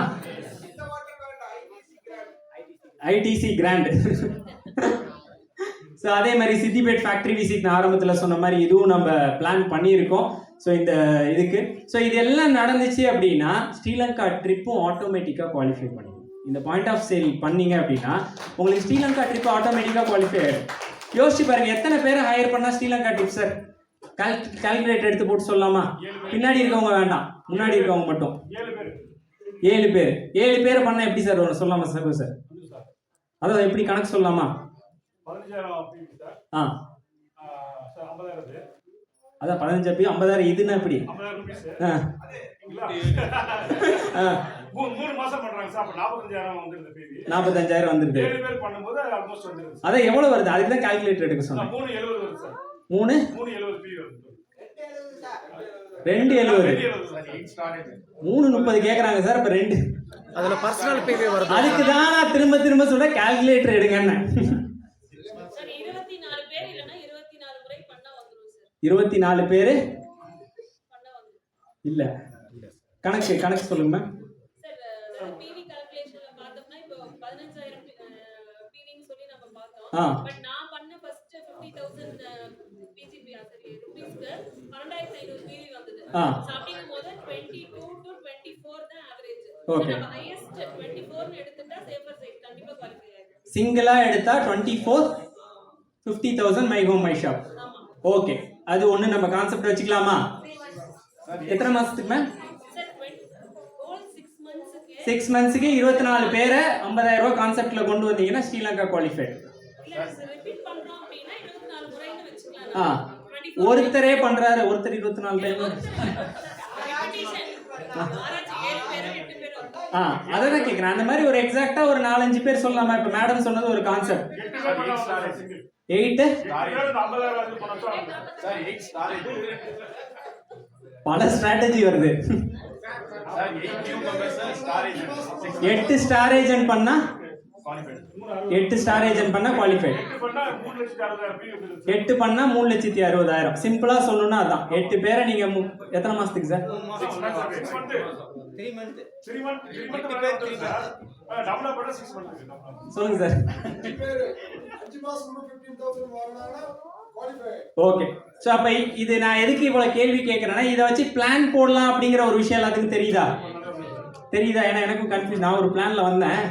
ITC grand. ஸோ அதே மாதிரி சித்திபேட் ஃபேக்ட்ரி விசிட் நான் ஆரம்பத்தில் சொன்ன மாதிரி இதுவும் நம்ம பிளான் பண்ணியிருக்கோம். ஸோ இந்த இதுக்கு ஸோ இது எல்லாம் நடந்துச்சு அப்படின்னா ஸ்ரீலங்கா ட்ரிப்பும் ஆட்டோமேட்டிக்காக குவாலிஃபை பண்ணிடும். இந்த பாயிண்ட் ஆஃப் சேல் பண்ணீங்க அப்படின்னா உங்களுக்கு ஸ்ரீலங்கா ட்ரிப்பு ஆட்டோமேட்டிக்காக குவாலிஃபை ஆகிடும். யோசிச்சு பாருங்க, எத்தனை பேரை ஹையர் பண்ணால் ஸ்ரீலங்கா ட்ரிப் சார்? கால்குலேட் எடுத்து போட்டு சொல்லலாமா? பின்னாடி இருக்கவங்க வேண்டாம், முன்னாடி இருக்கவங்க மட்டும். 7 பேரை பண்ணால் எப்படி சார் வரும் சொல்லலாமா சார்? அதாவது எப்படி கணக்கு சொல்லலாமா? 15,000 அதான் 15,000 50,000 இதுன்னா எப்படி? 3 மாசம் பண்றாங்க சார். அப்ப 45,000 வந்துருது பிவி. 45,000 வந்துருது. 7 பேர் பண்ணும்போது ஆல்மோஸ்ட் வந்துருது. அதான் எவ்வளவு வருது? அதுக்கு தான் கால்குலேட்டர் எடுக்க சொன்னேன். 370 வருது சார். 370 பிவி வருது. 270 330 கேக்குறாங்க சார். அப்ப 2 அதுல பர்சனல் பிவி வருது. அதுக்கு தான் நான் திரும்ப சொல்ற கால்குலேட்டர் எடுங்கன்னு. சார் 24 பேர் இல்லனா 24 முறை பண்ணா வந்துரும் சார். 24 பேர் பண்ணா வந்துரும். இல்ல கணக்கு சொல்லுங்க மேம். சார் பிவி கால்குலேஷன்ல பார்த்தோம்னா இப்போ 15,000 பிவின்னு சொல்லி நம்ம பார்த்தோம். பட் நான் பண்ண ஃபர்ஸ்ட் 50,000 பிஜிபி சரி ரூபீஸ்க்கு 12,500 பிவி வந்தது. சோ அப்படிங்கும்போது 22 to 24 தான் ஆவரேஜ். ஓகே. நம்ம ஹையஸ்ட் 24 னு எடுத்துட்டா சேஃபர் சைடு கண்டிப்பா குவாலிஃபை ஆகும். சிங்கிளா எடுத்தா 24 50,000 my home my shop. Okay, அது ஒண்ணு நம்ம கான்செப்ட் வச்சுக்கலாமா? எத்தனை மாசத்துக்கு மேம்? 6 மந்த்ஸ்க்கு 24 பேரை 50,000 ரூபாய் கான்செப்ட்ல கொண்டு வந்தீங்கன்னா ஸ்ரீலங்கா குவாலிஃபை. ஒருத்தரே பண்றாரு, ஒருத்தர் 24 டைம். அதான் கேக்குறேன். அந்த மாதிரி ஒரு எக்ஸாக்டா ஒரு 4-5 பேர் சொல்லலாமா? இப்ப மேடம் சொன்னது ஒரு கான்செப்ட். 8 பல ஸ்ட்ராட்டஜி வருது. 8 ஸ்டார் ஏஜென்ட் பண்ணா 8 ஸ்டார் ஏஜென்ட் பண்ணா குவாலிஃபை. 8 பண்ணா 3,60,000. சிம்பிளா சொல்லணும்னா அதான் 8 பேரை நீங்க எத்தனை மாசத்துக்கு சார்? 3 months. சொல்லுங்க சார். ஓகே. சோ அப்ப இது நான் எதுக்கு இவ்வளவு கேள்வி கேட்கறேன்னா இதை வச்சு பிளான் போடலாம் அப்படிங்கிற ஒரு விஷயம் எல்லாத்துக்கும் தெரியுதா? ஏன்னா எனக்கும் கன்ஃபியூஸ். நான் ஒரு பிளான்ல வந்தேன்.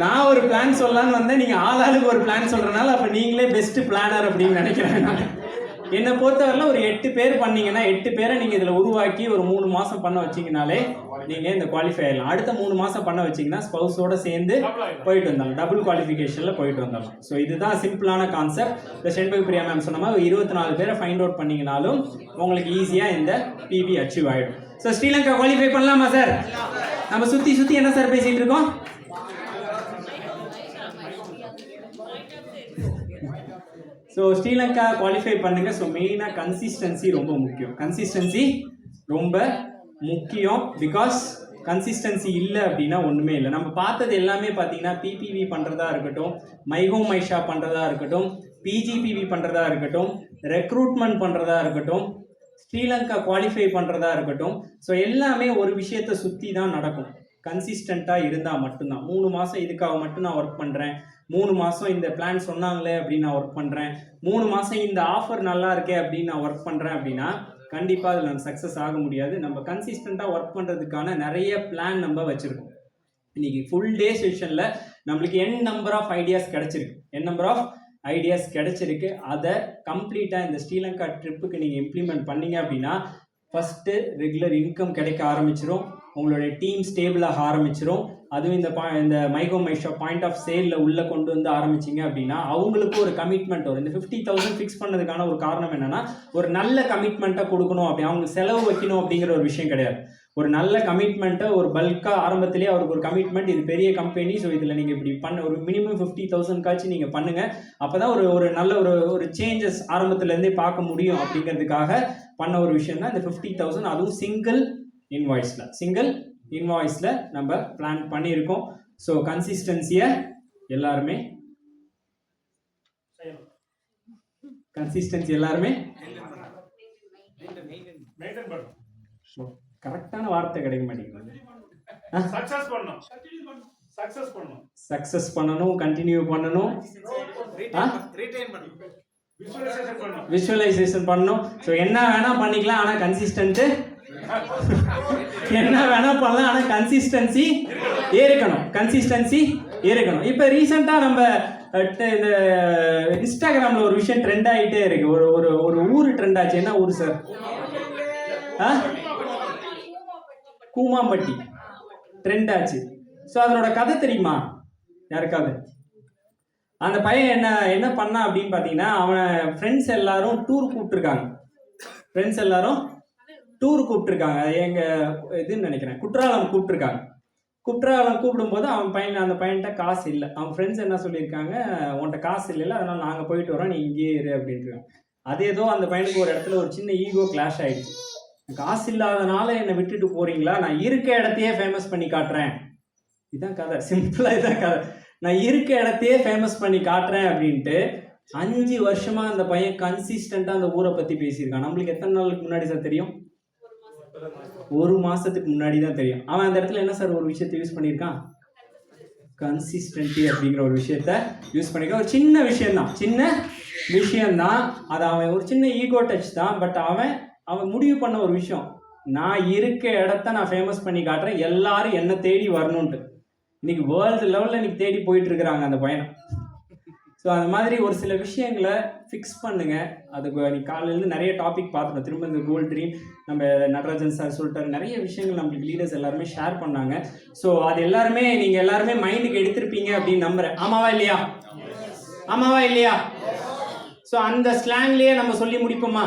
நான் ஒரு பிளான் சொல்லலான்னு வந்தேன். நீங்க ஆளாளுக்கு ஒரு பிளான் சொல்றதுனால அப்ப நீங்களே பெஸ்ட் பிளானர் அப்படின்னு நினைக்கிறேன். என்னை பொறுத்தவரையில ஒரு 8 பேர் பண்ணீங்கன்னா 8 பேரை நீங்க இதுல உருவாக்கி ஒரு 3 மாசம் பண்ண வச்சீங்கனாலே நீங்க இந்த குவாலிஃபை ஆயிடலாம். அடுத்த 3 மாசம் பண்ண வச்சீங்கன்னா ஸ்பவுஸோட சேர்ந்து போயிட்டு வந்தாங்க, டபுள் குவாலிஃபிகேஷன்ல போயிட்டு வந்துடலாம். ஸோ இதுதான் சிம்பிளான கான்செப்ட். இந்த செண்பக பிரியா மேம் சொன்ன மாதிரி 24 பேரை ஃபைண்ட் அவுட் பண்ணீங்கனாலும் உங்களுக்கு ஈஸியா இந்த பிவி அச்சீவ் ஆயிடும். ஸோ ஸ்ரீலங்கா குவாலிஃபை பண்ணலாமா சார்? நம்ம சுத்தி என்ன சார் பேசிட்டு இருக்கோம்? ஸோ ஸ்ரீலங்கா குவாலிஃபை பண்ணுங்க. ஸோ மெயினாக கன்சிஸ்டன்சி ரொம்ப முக்கியம். பிகாஸ் கன்சிஸ்டன்சி இல்லை அப்படின்னா ஒன்றுமே இல்லை. நம்ம பார்த்தது எல்லாமே பார்த்தீங்கன்னா பிபிவி பண்ணுறதா இருக்கட்டும், மை ஹோம் மை ஷாப் பண்ணுறதா இருக்கட்டும், பிஜிபிவி பண்ணுறதா இருக்கட்டும், ரெக்ரூட்மெண்ட் பண்ணுறதா இருக்கட்டும், ஸ்ரீலங்கா குவாலிஃபை பண்ணுறதா இருக்கட்டும். ஸோ எல்லாமே ஒரு விஷயத்தை சுற்றி தான் நடக்கும். கன்சிஸ்டண்ட்டாக இருந்தால் மட்டும்தான். 3 மாதம் இதுக்காக மட்டும் நான் ஒர்க் பண்ணுறேன், 3 மாதம் இந்த பிளான் சொன்னாங்களே அப்படின்னு நான் ஒர்க் பண்ணுறேன், 3 மாதம் இந்த ஆஃபர் நல்லா இருக்கே அப்படின்னு நான் ஒர்க் பண்ணுறேன் அப்படின்னா கண்டிப்பாக அதில் நம்ம சக்ஸஸ் ஆக முடியாது. நம்ம கன்சிஸ்டண்ட்டாக ஒர்க் பண்ணுறதுக்கான நிறைய பிளான் நம்ம வச்சுருக்கோம். இன்றைக்கி ஃபுல் டே செஷனில் நம்மளுக்கு நம்பர் ஆஃப் ஐடியாஸ் கிடச்சிருக்கு. அதை கம்ப்ளீட்டாக இந்த ஸ்ரீலங்கா ட்ரிப்புக்கு நீங்கள் இம்ப்ளிமெண்ட் பண்ணீங்க அப்படின்னா ஃபஸ்ட்டு ரெகுலர் இன்கம் கிடைக்க ஆரம்பிச்சிடும், உங்களுடைய டீம் ஸ்டேபிளாக ஆரம்பிச்சிடும். அதுவும் இந்த my home my shop point of சேலில் உள்ளே கொண்டு வந்து ஆரம்பிச்சிங்க அப்படின்னா அவங்களுக்கு ஒரு கமிட்மெண்ட் வரும். இந்த 50,000 ஃபிக்ஸ் பண்ணதுக்கான ஒரு காரணம் என்னென்னா ஒரு நல்ல கமிட்மெண்ட்டாக கொடுக்கணும், அப்படி அவங்களுக்கு செலவு வைக்கணும் அப்படிங்கிற ஒரு விஷயம் கிடையாது. ஒரு நல்ல கமிட்மெண்ட்டை ஒரு பல்காக ஆரம்பத்திலேயே அவருக்கு ஒரு கமிட்மெண்ட், இது பெரிய கம்பெனி, ஸோ இதில் நீங்கள் இப்படி ஒரு மினிமம் 50,000 நீங்கள் பண்ணுங்கள், அப்போ தான் ஒரு நல்ல ஒரு சேஞ்சஸ் ஆரம்பத்துலேருந்தே பார்க்க முடியும் அப்படிங்கிறதுக்காக பண்ண ஒரு விஷயம் தான் இந்த 50,000. அதுவும் சிங்கிள் இன்வாய்ஸில் நம்ம பிளான் பண்ணியிருக்கோம். ஸோ கன்சிஸ்டன்சியை எல்லாருமே மெயின்டைன் பண்ணணும். கரெக்டான வார்த்தை கிடைக்க மாட்டேங்குது. சக்ஸஸ் பண்ணணும், கண்டினியூ பண்ணணும், விஷுவலைசேஷன் பண்ணணும். ஸோ என்ன வேணா பண்ணிக்கலாம், ஆனால் கன்சிஸ்டன்ட்டு என்ன வேணா பண்ணலாம், ஆனால் கன்சிஸ்டன்சி இருக்கணும். இப்போ ரீசெண்டாக நம்ம இந்த இன்ஸ்டாகிராமில் ஒரு விஷயம் ட்ரெண்ட் ஆகிட்டே இருக்கு. ஒரு ஊர் ட்ரெண்ட் ஆச்சு. என்ன ஊர் சார்? கூமாம்பட்டி ட்ரெண்ட் ஆச்சு. ஸோ அதனோட கதை தெரியுமா யாருக்காவது? அந்த பையன் என்ன பண்ணா அப்படின்னு பார்த்தீங்கன்னா, அவன் ஃப்ரெண்ட்ஸ் எல்லாரும் டூர் கூப்பிட்டுருக்காங்க. இதுன்னு நினைக்கிறேன், குற்றாலம் கூப்பிடும்போது அந்த பையன்கிட்ட காசு இல்லை. அவன் ஃப்ரெண்ட்ஸ் என்ன சொல்லியிருக்காங்க, உன்கிட்ட காசு இல்லைல்ல, அதனால நாங்கள் போயிட்டு வரோம், நீ இங்கேயே இரு அப்படின்ட்டு. அது ஏதோ அந்த பையனுக்கு ஒரு இடத்துல ஒரு சின்ன ஈகோ கிளாஷ் ஆயிடுச்சு. காசு இல்லாதனால என்னை விட்டுட்டு போறீங்களா, நான் இருக்க இடத்தையே ஃபேமஸ் பண்ணி காட்டுறேன். இதுதான் கதை, சிம்பிளா இதான் கதை. நான் இருக்க இடத்தையே ஃபேமஸ் பண்ணி காட்டுறேன் அப்படின்ட்டு 5 வருஷமா அந்த பையன் கன்சிஸ்டண்டா அந்த ஊரை பத்தி பேசியிருக்கான். நம்மளுக்கு எத்தனை நாளுக்கு முன்னாடி சார் தெரியும்? 1 மாசத்துக்கு முன்னாடி தான் தெரியும். அவன் அந்த இடத்துல என்ன சார் ஒரு விஷயத்தை யூஸ் பண்ணியிருக்கான்? கன்சிஸ்டன்சி அப்படிங்கிற ஒரு விஷயத்த யூஸ் பண்ணியிருக்கான். ஒரு சின்ன விஷயம்தான் அது. அவன் ஒரு சின்ன ஈகோ டச் தான். பட் அவன் முடிவு பண்ண ஒரு விஷயம், நான் இருக்க இடத்த நான் ஃபேமஸ் பண்ணி காட்டுறேன், எல்லாரும் என்ன தேடி வரணுன்ட்டு. இன்னைக்கு வேர்ல்டு லெவலில் இன்னைக்கு தேடி போயிட்டு இருக்கிறாங்க அந்த பையனை. ஸோ அந்த மாதிரி ஒரு சில விஷயங்களை ஃபிக்ஸ் பண்ணுங்க. அதுக்கு இன்னைக்கு காலையிலேருந்து நிறைய டாபிக் பார்த்துட்டோம். திரும்ப இந்த கோல்ட் ட்ரீம் நம்ம நடராஜன் சார் சொல்லிட்டாரு, நிறைய விஷயங்கள் நம்மளுக்கு லீடர்ஸ் எல்லாருமே ஷேர் பண்ணாங்க. ஸோ அது நீங்கள் எல்லாருமே மைண்டுக்கு எடுத்திருப்பீங்க அப்படின்னு நம்புறேன். ஆமாவா இல்லையா? ஸோ அந்த ஸ்லாங்லேயே நம்ம சொல்லி முடிப்போமா?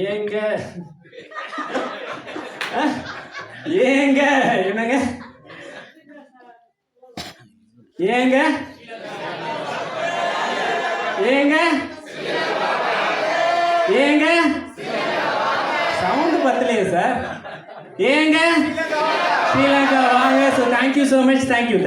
ஏங்க என்னங்க சவுண்ட் பத்தலையே சார். ஏங்க ஸ்ரீலங்கா வாங்க. So thank you so much. Thank you.